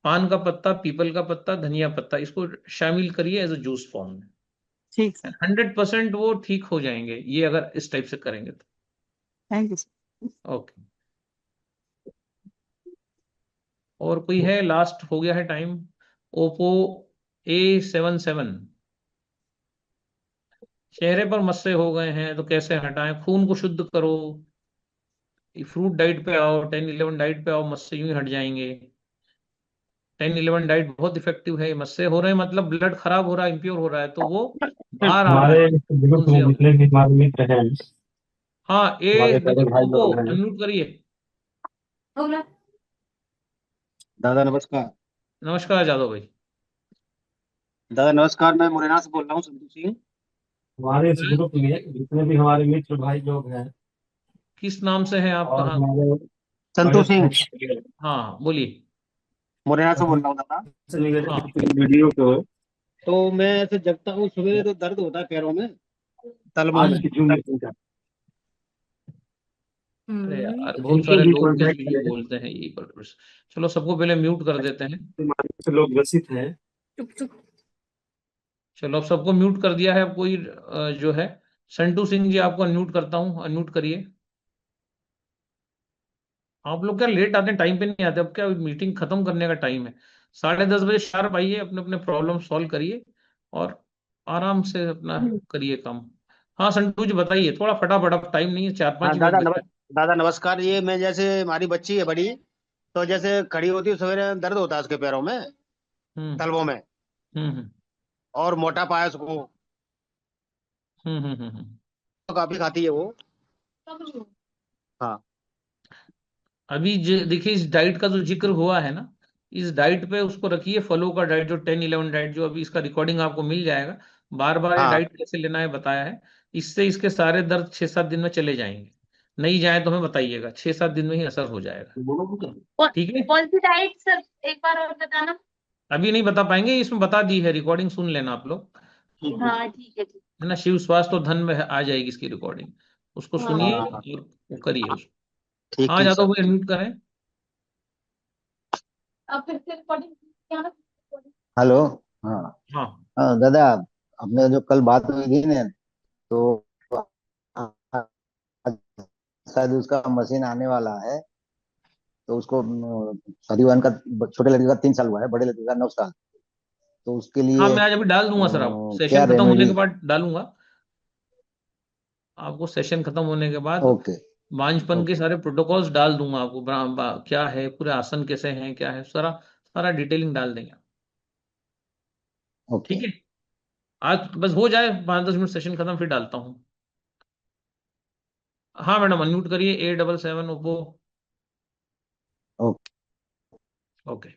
पान का पत्ता, पीपल का पत्ता, धनिया पत्ता, इसको शामिल करिए एज अ जूस फॉर्म में। ठीक सर। 100% वो ठीक हो जाएंगे ये, अगर इस टाइप से करेंगे तो। Thank you sir. ओके, और कोई है? लास्ट हो गया है टाइम। ओप्पो A77, चेहरे पर मस्से हो गए हैं तो कैसे हटाएं? खून को शुद्ध करो, फ्रूट डाइट पे आओ, 10-11 डाइट पे आओ, मस्से यूं ही हट जाएंगे। 10-11 डाइट बहुत इफेक्टिव है। मस्से हो रहे हैं मतलब ब्लड खराब हो रहा है, इम्प्योर हो रहा है, तो वो बाहर आ रहा है, हमारे खून से। जितने भी हमारे मित्र हैं, हाँ, हमारे ए बड़े डबल भाई ओप्पो लोग हैं। अनम्यूट करिए। दादा नमस्कार। नमस्कार जादव भाई। दादा नमस्कार, मैं मुरैना से बोल रहा हूँ, संतोष सिंह। हमारे इस ग्रुप में जितने भी हमारे मित्र भाई लोग हैं किस नाम से हैं आप, और कहाँ? हमारे बड़े संतोष सिंह, भाई हैं, हाँ बोलिए। मुरैना से बोल हम रहा हूँ दादा। से निवेदन हाँ, है कि वीडियो को तो मैं ऐसे जगता हूँ सुबह तो दर्द होता है पैरों में, तलवों आज में। की जून मीटिंग का अरे यार तो बहुत इनके सारे भी लोग बीच कॉन्टैक्ट बीच में करें। बोलते हैं यही पर। चलो सबको पहले म्यूट कर देते हैं। बीमारी से लोग ग्रसित हैं। चलो अब सबको म्यूट कर दिया है। अब कोई जो है, संटू सिंह जी आपको अनम्यूट करता हूँ, अनम्यूट करिए। आप लोग क्या लेट आते हैं, टाइम पे नहीं आते? अब क्या मीटिंग खत्म करने का टाइम है, 10:30 बजे शार्प आइए, अपने अपने प्रॉब्लम सॉल्व करिए और आराम से अपना करिए काम। हाँ संटू जी बताइए, थोड़ा फटाफट, अब टाइम नहीं है, 4-5 हाँ ही मिनट दादा बचा है। दादा नमस्कार। ये मैं जैसे हमारी बच्ची है बड़ी, तो जैसे खड़ी होती है सवेरे दर्द होता है उसके पैरों में, हम्म तलवों में, हम्म और मोटा पाया उसको, हम्म। तो काफी खाती है वो। हाँ अभी देखिए इस डाइट का जो जिक्र हुआ है ना, इस डाइट पे उसको रखिए, फलों का डाइट, जो 10-11 डाइट, जो अभी इसका रिकॉर्डिंग आपको मिल जाएगा। बार बार ये हाँ। डाइट कैसे लेना है बताया है। इससे इसके सारे दर्द 6-7 दिन में चले जाएंगे। नहीं जाए तो हमें बताइएगा, 6-7 दिन में ही असर हो जाएगा। ठीक है, कौन सी डाइट सर, एक बार और बताना। अभी नहीं बता पाएंगे, इसमें बता दी है, रिकॉर्डिंग सुन लेना आप लोग, हाँ ठीक है। है ना। शिव स्वास्थ्य और धन में आ जाएगी इसकी रिकॉर्डिंग, उसको हाँ सुनिए हाँ हाँ, और वो करिए उसको। ठीक हाँ ठीक जादव सर। भाई अनम्यूट करें। अब फिर से रिकॉर्डिंग। हेलो। हाँ। हाँ हाँ दादा, अपने जो कल बात हुई थी ना, तो आज शायद उसका मशीन आने वाला है। तो उसको सरीवान का, छोटे लड़के का 3 साल हुआ है, बड़े लड़के का 9 साल। तो उसके हाँ, लिए मैं आज अभी डाल दूंगा सर, आप क्या सेशन खत्म होने रेमेडी? के बाद डालूंगा आपको, सेशन खत्म होने के बाद ओके बांझपन के ओके सारे प्रोटोकॉल्स डाल दूंगा आपको, क्या है पूरे आसन कैसे हैं, क्या है, सारा सारा डिटेलिंग डाल देंगे। ओके ठीक है, आज बस हो जाए 5-10 मिनट सेशन खत्म, फिर डालता हूँ। हाँ मैडम अनम्यूट करिए, A77 ओप्पो। ओके। ओके,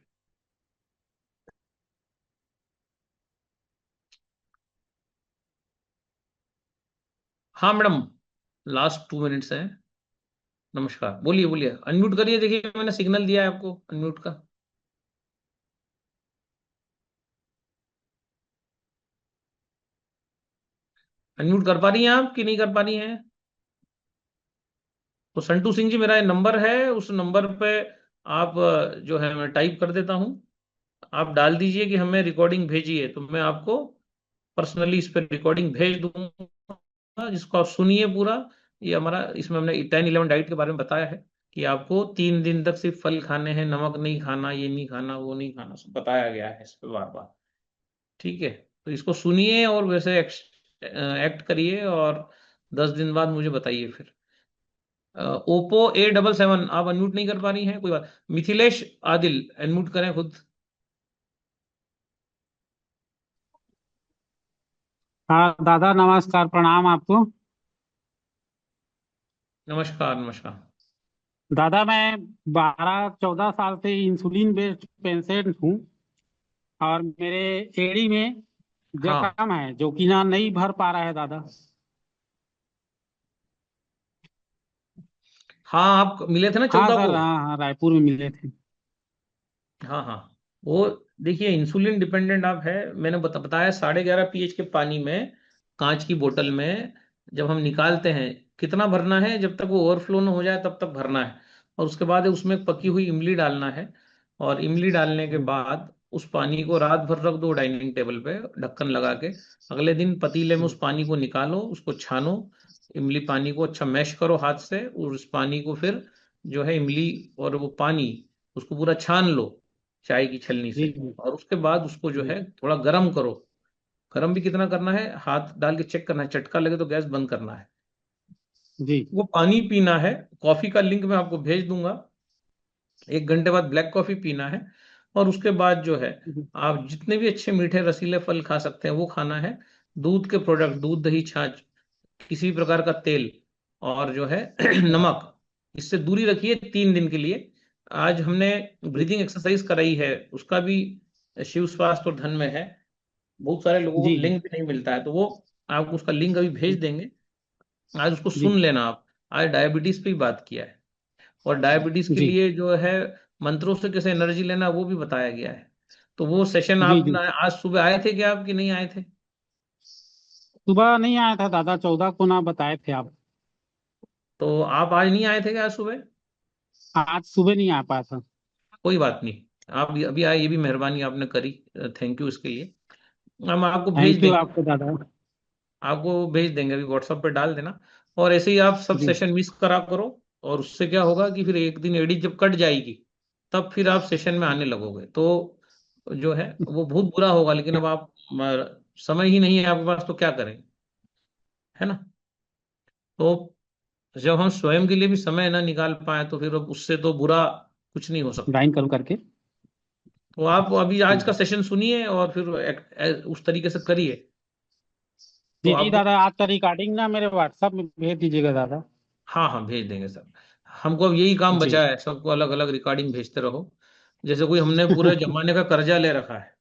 हाँ मैडम, लास्ट 2 मिनट्स हैं। नमस्कार, बोलिए बोलिए, अनम्यूट करिए, देखिए मैंने सिग्नल दिया है आपको अनम्यूट का। अनम्यूट कर पा रही हैं आप कि नहीं कर पा रही हैं? तो संटू सिंह जी मेरा ये नंबर है, उस नंबर पे आप जो है मैं टाइप कर देता हूँ, आप डाल दीजिए कि हमें रिकॉर्डिंग भेजिए, तो मैं आपको पर्सनली इस पर रिकॉर्डिंग भेज दूंगा, जिसको आप सुनिए पूरा। ये हमारा, इसमें हमने 10-11 डाइट के बारे में बताया है कि आपको 3 दिन तक सिर्फ फल खाने हैं, नमक नहीं खाना, ये नहीं खाना, वो नहीं खाना, सब बताया गया है इस पे बार बार। ठीक है, तो इसको सुनिए और वैसे एक्ट करिए, और 10 दिन बाद मुझे बताइए फिर। ओप्पो A77, आप अनम्यूट नहीं कर पा रही हैं, कोई बात। मिथिलेश आदिल अनम्यूट करें खुद। हाँ दादा नमस्कार, प्रणाम आपको। नमस्कार नमस्कार। दादा मैं 12-14 साल से इंसुलिन बेस्ड पेशेंट हूँ और मेरे एड़ी में हाँ जख्म है जो कि ना नहीं भर पा रहा है दादा। हाँ, आप मिले थे ना हाँ 14 सर, को। हाँ हाँ, रायपुर में मिले थे। हाँ हाँ, वो देखिए इंसुलिन डिपेंडेंट आप है। मैंने बताया 11.5 pH के पानी में, कांच की बोतल में जब हम निकालते हैं, कितना भरना है, जब तक वो ओवरफ्लो ना हो जाए तब तक भरना है। और उसके बाद उसमें पकी हुई इमली डालना है। और इमली डालने के बाद उस पानी को रात भर रख दो डाइनिंग टेबल पे ढक्कन लगा के। अगले दिन पतीले में उस पानी को निकालो, उसको छानो, इमली पानी को अच्छा मैश करो हाथ से, और उस पानी को फिर जो है इमली और वो पानी, उसको पूरा छान लो चाय की छलनी जी से। जी और उसके बाद उसको जो जी है थोड़ा गर्म करो। गर्म भी कितना करना है, हाथ डाल के चेक करना है, चटका लगे तो गैस बंद करना है। जी वो पानी पीना है। कॉफी का लिंक मैं आपको भेज दूंगा। 1 घंटे बाद ब्लैक कॉफी पीना है। और उसके बाद जो है जी आप जितने भी अच्छे मीठे रसीले फल खा सकते हैं वो खाना है। दूध के प्रोडक्ट, दूध दही छाछ, किसी भी प्रकार का तेल, और जो है नमक, इससे दूरी रखिए 3 दिन के लिए। आज हमने ब्रीदिंग एक्सरसाइज कराई है, उसका भी शिव स्वास्थ्य और धन में है। बहुत सारे लोगों को जी लिंक भी नहीं मिलता है, तो वो आपको उसका लिंक अभी भेज देंगे। आज उसको जी सुन लेना आप। आज डायबिटीज पे ही बात किया है, और डायबिटीज के जी लिए जो है मंत्रों से कैसे एनर्जी लेना वो भी बताया गया है। तो वो सेशन जी आप जी आज सुबह आए थे क्या, आप कि नहीं आए थे? सुबह नहीं आया था दादा, 14 को ना बताए थे आप। तो आप आज नहीं आए थे क्या आज सुबह? आज सुबह नहीं आ पाया था। कोई बात नहीं, आप अभी आए, ये भी मेहरबानी आपने करी। थैंक यू इसके लिए। हम आपको भेज थैंक यू देंगे। आपको दादा। आपको भेज देंगे, अभी व्हाट्सएप पे डाल देना। और ऐसे ही आप सब जी सेशन मिस करा करो। और उससे क्या होगा कि फिर एक दिन एडी जब कट जाएगी, तब फिर आप सेशन में आने लगोगे, तो जो है वो बहुत बुरा होगा। लेकिन अब आप समय ही नहीं है आपके पास, तो क्या करें, है ना? तो जब हम स्वयं के लिए भी समय ना निकाल पाए, तो फिर अब उससे तो बुरा कुछ नहीं हो सकता। ज्वाइन करूँ करके। तो आप अभी आज का जी सेशन सुनिए और फिर उस तरीके से करिए। तो जी आपको, दादा, आज का रिकॉर्डिंग ना मेरे व्हाट्सएप में भेज दीजिएगा दादा। हाँ हाँ, भेज देंगे सर। हमको अब यही काम जी बचा है, सबको अलग अलग रिकॉर्डिंग भेजते रहो। जैसे कोई हमने पूरे जमाने का कर्जा ले रखा है।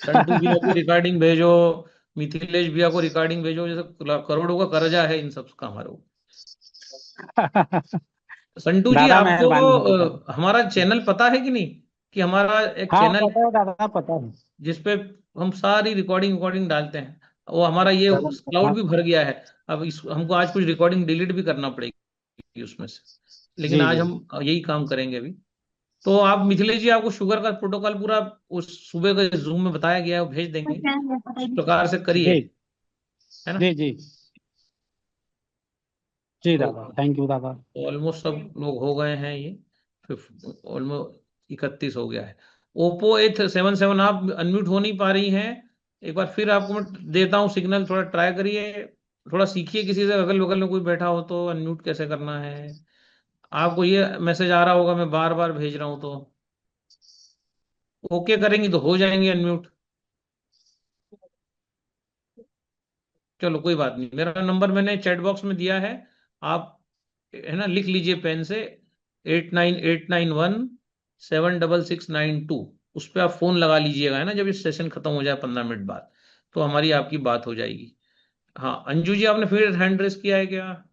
संटू भैया को रिकॉर्डिंग भेजो, मिथिलेश भैया को रिकॉर्डिंग भेजो, जैसे करोड़ों का कर्जा है इन सब का हमारे को। संटू जी, दादा आपको मेहरबानी होगी दादा। हमारा चैनल पता है कि नहीं, कि हमारा एक हाँ चैनल पता है है दादा, पता है। जिसपे हम सारी रिकॉर्डिंग रिकॉर्डिंग डालते हैं। वो हमारा ये क्लाउड भी भर गया है। अब हमको आज कुछ रिकॉर्डिंग डिलीट भी करना पड़ेगी उसमें से, लेकिन जी आज जी हम यही काम करेंगे अभी। तो आप मिथिलेश जी, आपको शुगर का प्रोटोकॉल पूरा उस सुबह का जूम में बताया गया है, वो भेज देंगे, उस प्रकार से करिए, जी है ना? जी जी जी तो दादा, थैंक यू दादा। ऑलमोस्ट सब लोग हो गए हैं ये, ऑलमोस्ट 31 हो गया है। Oppo A77, आप अनम्यूट हो नहीं पा रही हैं। एक बार फिर आपको मैं देता हूँ सिग्नल, थोड़ा ट्राई करिए, थोड़ा सीखिए किसी से, अगल बगल में कोई बैठा हो तो अनम्यूट कैसे करना है। आपको ये मैसेज आ रहा होगा, मैं बार बार भेज रहा हूँ, तो ओके करेंगी तो हो जाएंगे अनम्यूट। चलो कोई बात नहीं, मेरा नंबर मैंने चैट बॉक्स में दिया है। आप, है ना, लिख लीजिए पेन से, 8981766692। उस पर आप फोन लगा लीजिएगा, है ना, जब इस सेशन खत्म हो जाए 15 मिनट बाद, तो हमारी आपकी बात हो जाएगी। हाँ अंजू जी, आपने फिर हैंड रेस किया है क्या?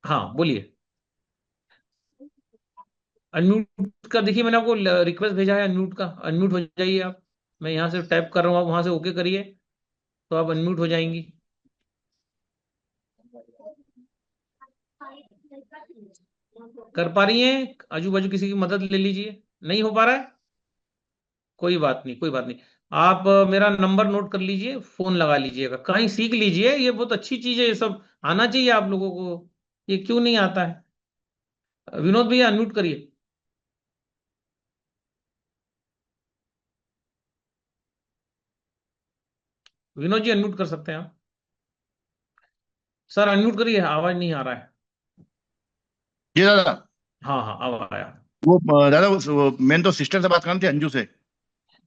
हाँ बोलिए। अनम्यूट का देखिए, मैंने आपको रिक्वेस्ट भेजा है अनम्यूट का, अनम्यूट हो जाइए आप। मैं यहाँ से टाइप कर रहा हूँ, आप वहां से ओके करिए, तो आप अनम्यूट हो जाएंगी। कर पा रही हैं? आजू बाजू किसी की मदद ले लीजिए। नहीं हो पा रहा है? कोई बात नहीं, कोई बात नहीं। आप मेरा नंबर नोट कर लीजिए, फोन लगा लीजिएगा, कहीं सीख लीजिए, ये बहुत अच्छी चीज है, ये सब आना चाहिए आप लोगों को। ये क्यों नहीं आता है? विनोद भैया अनम्यूट करिए। विनोद जी अनम्यूट कर सकते हैं आप। सर अनम्यूट करिए, आवाज नहीं आ रहा है। जी दादा। हाँ हाँ, अब आया। वो दादा मैंने तो सिस्टर से बात करनी थी, अंजू से।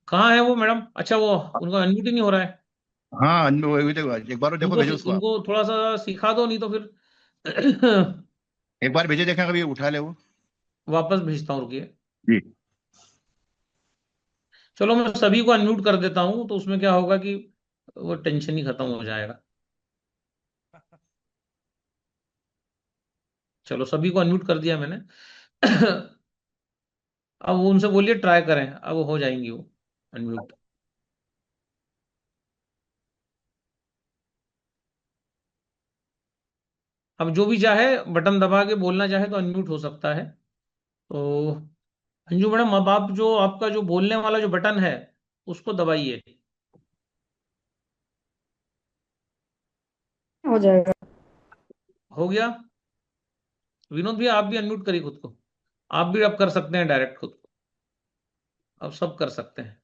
कहाँ है वो मैडम? अच्छा, वो उनका अनम्यूट ही नहीं हो रहा है। हाँ एक बार देखो, उनको भेजो उसको आप। उनको थोड़ा सा सिखा दो, नहीं तो फिर एक बार भेजे, देखा कभी उठा ले वो। वापस भेजता हूँ, रुकिए। जी। चलो मैं सभी को अनम्यूट कर देता हूँ, तो उसमें क्या होगा कि वो टेंशन ही खत्म हो जाएगा। चलो सभी को अनम्यूट कर दिया मैंने। अब उनसे बोलिए ट्राई करें, अब हो जाएंगी वो अनम्यूट। अब जो भी चाहे बटन दबा के बोलना चाहे तो अनम्यूट हो सकता है। तो अंजू मैडम, अब आप जो आपका जो बोलने वाला जो बटन है उसको दबाइए। हो जाएगा। हो गया। विनोद भैया आप भी अनम्यूट करिए खुद को। आप भी अब कर सकते हैं डायरेक्ट खुद को, अब सब कर सकते हैं।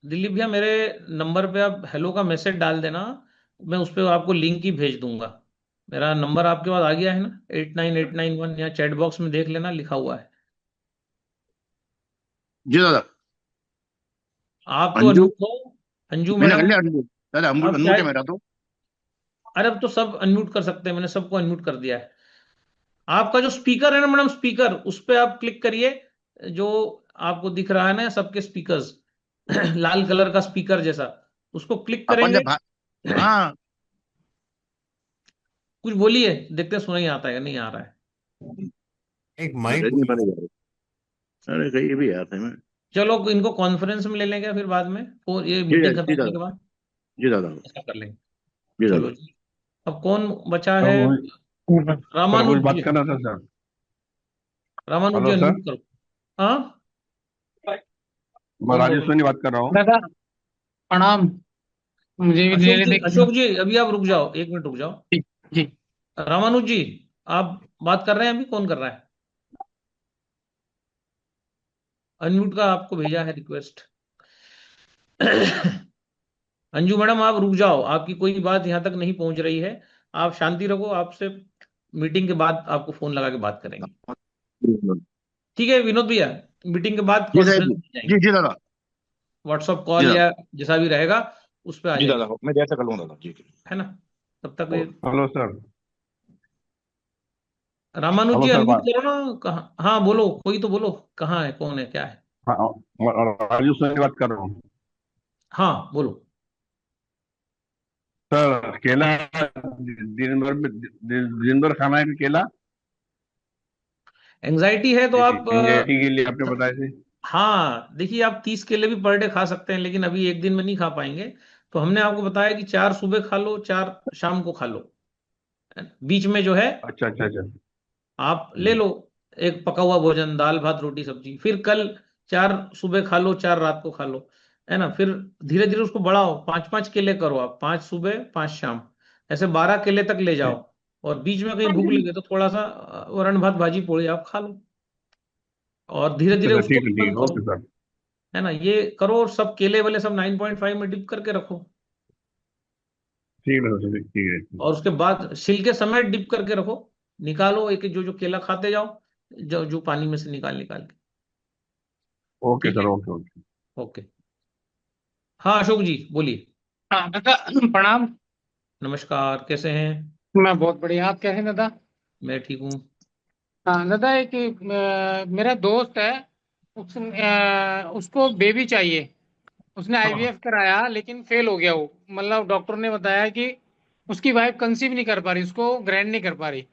दिलीप भैया मेरे नंबर पे आप हेलो का मैसेज डाल देना, मैं उस पर आपको लिंक ही भेज दूंगा। मेरा नंबर आपके पास आ गया है ना, 89891, या चैट बॉक्स में देख लेना, लिखा हुआ है। जी दादा। आप तो अंजू, अनम्यूट हो, अंजू मैंने कर मैडम। लिया अनम्यूट दादा, आप अनम्यूट है चाहे, मेरा तो। अरे अब तो सब अनम्यूट कर सकते हैं, मैंने सबको अनम्यूट कर दिया है। आपका जो स्पीकर है ना मैडम, स्पीकर उस पर आप क्लिक करिए, जो आपको दिख रहा है ना सबके स्पीकर्स, लाल कलर का स्पीकर जैसा, उसको क्लिक अपन करेंगे। जब हाँ, कुछ बोलिए, देखते हैं सुनाई आता है या नहीं आ रहा है। एक अरे माइक नहीं बने यार, अरे कहीं भी यार मैं। चलो इनको कॉन्फ्रेंस में ले लेंगे फिर बाद में, और ये जी मीटिंग खत्म जी होने दादा। के बाद जी दादा। ऐसा कर लेंगे। जी चलो दादा। जी, अब कौन बचा सर है? सर कुछ रामानुज बात जी, करना था सर। रामानुज जी हेलो सर, अनम्यूट करो। हाँ, मैं कौन बोल राजेश रहा सोनी बात कर रहा हूँ। दादा प्रणाम। मुझे भी है? धीरे देख। अशोक जी अभी आप रुक जाओ, 1 मिनट रुक जाओ। जी जी। रामानुज जी आप बात कर रहे हैं, अभी कौन कर रहा है? अनम्यूट का आपको भेजा है रिक्वेस्ट। अंजू मैडम आप रुक जाओ, आपकी कोई बात यहां तक नहीं पहुंच रही है, आप शांति रखो, आपसे मीटिंग के बाद आपको फोन लगा के बात करेंगे। ठीक है विनोद भैया, मीटिंग के बाद जी साहब। कॉन्फ्रेंस में जी जाएंगे, जी दादा। व्हाट्सएप जी कॉल दादा। या जैसा भी रहेगा उस पर आ जी दादा, जाइए, मैं जैसा कर लूँगा दादा। जी जी। है ना? तब तक ये हेलो सर। रामानुज हेलो जी सर अनम्यूट बात। करो ना। कहाँ? हाँ बोलो, कोई तो बोलो, कहाँ है, कौन है, क्या है? हाँ, राजेश सोनी बात कर रहा हूँ हाँ बोलो। सर। केला दिन भर में दिन भर खाना है कि केला? एंजाइटी है तो आप एंजाइटी के लिए आपने बताया थे। हाँ देखिए, आप 30 केले भी पर डे खा सकते हैं, लेकिन अभी एक दिन में नहीं खा पाएंगे। तो हमने आपको बताया कि 4 सुबह खा लो, 4 शाम को खा लो, बीच में जो है अच्छा अच्छा अच्छा। आप ले लो एक पका हुआ भोजन, दाल भात रोटी सब्जी। फिर कल 4 सुबह खा लो, 4 रात को खा लो, है ना? फिर धीरे धीरे उसको बढ़ाओ, 5 5 केले करो आप, 5 सुबह 5 शाम, ऐसे 12 केले तक ले जाओ। और बीच में कहीं भूख लगे तो थोड़ा सा वरण भात भाजी पोड़ी आप खा लो, और धीरे अच्छा धीरे सर, उसको भी ठीक बंद है, करो, ओके सर। है ना? ये करो, और सब केले वाले सब 9.5 में डिप करके रखो, ठीक है सर, ठीक है। और उसके बाद छिलके समेत डिप करके रखो। निकालो एक एक जो जो केला खाते जाओ, जो जो पानी में से निकाल निकाल के। ओके ठीक सर, है, ओके ओके। ओके। हाँ अशोक जी बोलिए। हाँ दादा प्रणाम। नमस्कार, कैसे हैं? मैं बहुत बढ़िया, आप कैसे हैं दादा? मैं ठीक हूँ। हाँ दादा, एक मेरा दोस्त है, उसको बेबी चाहिए। उसने हाँ आईवीएफ कराया लेकिन फेल हो गया वो। मतलब डॉक्टर ने बताया कि उसकी वाइफ कंसीव नहीं कर पा रही, उसको ग्रैंड नहीं कर पा रही।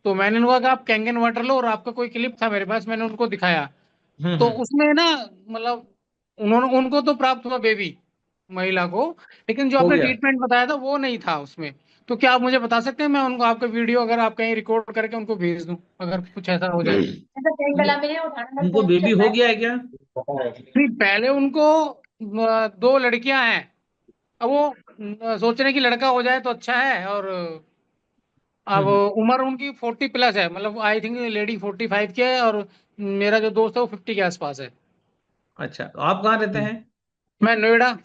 तो मैंने उनको कहा कि आप कैंगन वाटर लो, और आपका कोई क्लिप था मेरे पास, मैंने उनको दिखाया। तो हम्म। उसमें ना, मतलब उन्होंने उनको तो प्राप्त हुआ बेबी, महिला को, लेकिन जो हो आपने गया। ट्रीटमेंट बताया था वो नहीं था उसमें। तो क्या आप मुझे बता सकते हैं, मैं उनको आपका वीडियो अगर आप कहीं रिकॉर्ड करके उनको भेज दूं, अगर कुछ ऐसा हो जाए तो? उनको उनको बेबी हो गया है क्या? नहीं, पहले उनको 2 लड़कियां हैं। अब वो सोच रहे हैं कि लड़का हो जाए तो अच्छा है, और अब हम्म। उम्र उनकी 40+ है, मतलब आई थिंक लेडी 45 की है, और मेरा जो दोस्त है वो 50 के आसपास है। अच्छा, तो आप कहाँ रहते हैं? मैं नोएडा।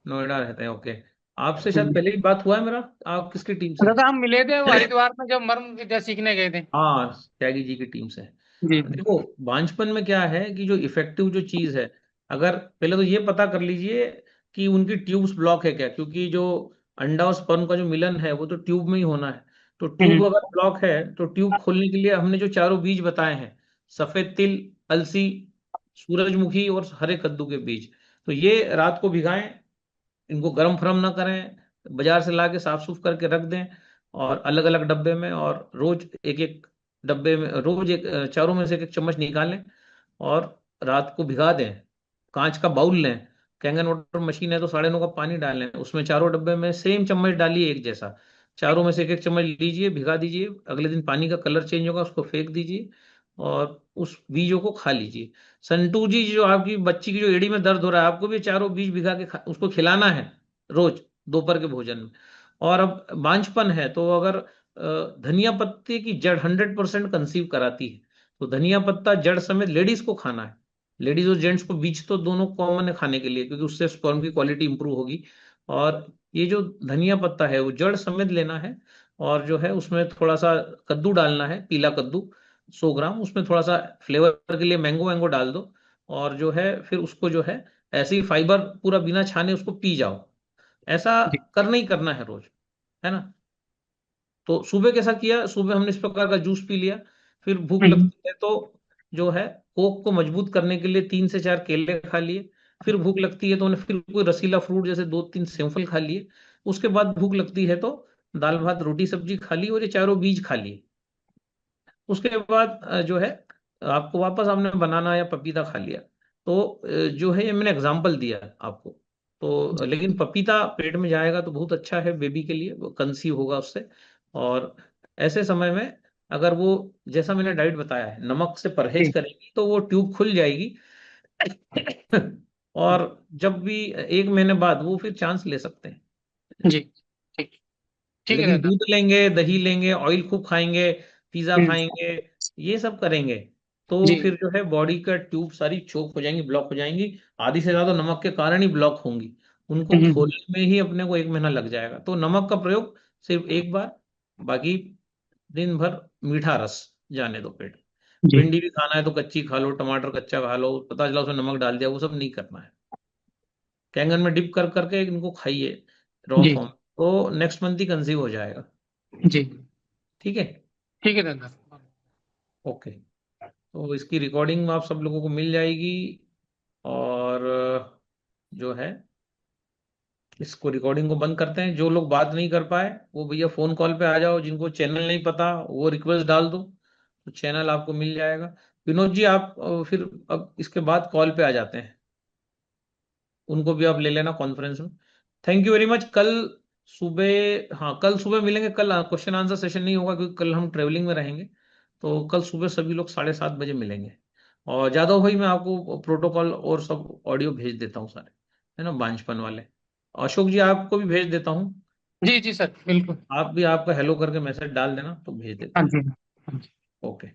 नोएडा रहते हैं, ओके। आपसे शायद पहले ही बात हुआ है मेरा। आप किसकी टीम से हैं? दादा हम मिले थे वो हरिद्वार में, जब मर्म विद्या सीखने गए थे। हाँ, त्यागी जी की टीम से। जी देखो बांझपन में क्या है कि जो इफेक्टिव जो चीज है, अगर पहले तो ये पता कर लीजिए कि उनकी ट्यूब्स ब्लॉक है क्या, क्योंकि जो अंडा और स्पर्म का जो मिलन है वो तो ट्यूब में ही होना है। तो ट्यूब अगर ब्लॉक है तो ट्यूब खोलने के लिए हमने जो चारों बीज बताए हैं, सफेद तिल, अलसी, सूरजमुखी और हरे कद्दू के बीज, तो ये रात को भिगाएं, इनको गरम फरम ना करें, बाजार से ला के साफ सूफ करके रख दें और अलग अलग डब्बे में, और रोज एक एक डब्बे में रोज एक चारों में से एक एक चम्मच निकालें और रात को भिगा दें। कांच का बाउल लें, कैंगन वाटर मशीन है तो 9.5 का पानी डालें, उसमें चारों डब्बे में सेम चम्मच डालिए एक जैसा, चारों में से एक एक चम्मच लीजिए, भिगा दीजिए, अगले दिन पानी का कलर चेंज होगा उसको फेंक दीजिए और उस बीजों को खा लीजिए। संटू जी, जो आपकी बच्ची की जो एड़ी में दर्द हो रहा है, आपको भी चारों बीज भिगा के उसको खिलाना है रोज दोपहर के भोजन में। और अब बांझपन है तो अगर धनिया पत्ते की जड़ 100% कंसीव कराती है, तो धनिया पत्ता जड़ समेत लेडीज को खाना है। लेडीज और जेंट्स को बीज तो दोनों कॉमन है खाने के लिए, क्योंकि उससे स्पर्म की क्वालिटी इंप्रूव होगी। और ये जो धनिया पत्ता है वो जड़ समेत लेना है, और जो है उसमें थोड़ा सा कद्दू डालना है, पीला कद्दू 100 ग्राम, उसमें थोड़ा सा फ्लेवर के लिए मैंगो मैंगो डाल दो, और जो है फिर उसको जो है ऐसे ही फाइबर पूरा बिना छाने उसको पी जाओ। ऐसा करना ही करना है रोज, है ना। तो सुबह कैसा किया, सुबह हमने इस प्रकार का जूस पी लिया, फिर भूख लगती है तो जो है कोक को मजबूत करने के लिए 3 से 4 केले खा लिए, फिर भूख लगती है तो उन्हें फिर कोई रसीला फ्रूट जैसे 2-3 सेवफल खा लिए, उसके बाद भूख लगती है तो दाल भात रोटी सब्जी खा ली और ये चारों बीज खा लिए। उसके बाद जो है आपको वापस आपने बनाना या पपीता खा लिया। तो जो है ये मैंने एग्जाम्पल दिया आपको। तो लेकिन पपीता पेट में जाएगा तो बहुत अच्छा है बेबी के लिए, वो कंसीव होगा उससे। और ऐसे समय में अगर वो, जैसा मैंने डाइट बताया है, नमक से परहेज करेगी तो वो ट्यूब खुल जाएगी और जब भी 1 महीने बाद वो फिर चांस ले सकते हैं। जी ठीक ठीक है लेकिन दादा। दूध लेंगे, दही लेंगे, ऑयल खूब खाएंगे, पिज्जा हम्म, खाएंगे, ये सब करेंगे, तो जी फिर जो है बॉडी का ट्यूब सारी चोक हो जाएंगी, ब्लॉक हो जाएंगी। आधी से ज्यादा नमक के कारण ही ब्लॉक होंगी, उनको हम्म, खोलने में ही अपने को 1 महीना लग जाएगा। तो नमक का प्रयोग सिर्फ एक बार, बाकी दिन भर मीठा रस जाने दो पेट। जी भिंडी भी खाना है तो कच्ची खा लो, टमाटर कच्चा खा लो, पता चला उसमें नमक डाल दिया, वो सब नहीं करना है। कैंगन में डिप कर करके इनको खाइए रॉ जी फॉर्म, तो नेक्स्ट मंथ ही कंसीव हो जाएगा। जी ठीक है। ठीक है दादा। ओके, तो इसकी रिकॉर्डिंग आप सब लोगों को मिल जाएगी। और जो है इसको रिकॉर्डिंग को बंद करते हैं। जो लोग बात नहीं कर पाए वो भैया फोन कॉल पे आ जाओ, जिनको चैनल नहीं पता वो रिक्वेस्ट डाल दो, तो चैनल आपको मिल जाएगा। विनोद जी आप फिर अब इसके बाद कॉल पे आ जाते हैं, उनको भी आप ले लेना कॉन्फ्रेंस में। Thank you very much. कल सुबह, हाँ कल सुबह मिलेंगे। कल क्वेश्चन आंसर सेशन नहीं होगा क्योंकि कल हम ट्रेवलिंग में रहेंगे। तो कल सुबह सभी लोग 7:30 बजे मिलेंगे। और जादव भाई मैं आपको प्रोटोकॉल और सब ऑडियो भेज देता हूँ सारे, है ना, बांझपन वाले। अशोक जी आपको भी भेज देता हूँ, जी जी सर बिल्कुल। आप भी आपका हेलो करके मैसेज डाल देना तो भेज देता हाँ हूँ। जी हाँ जी। ओके।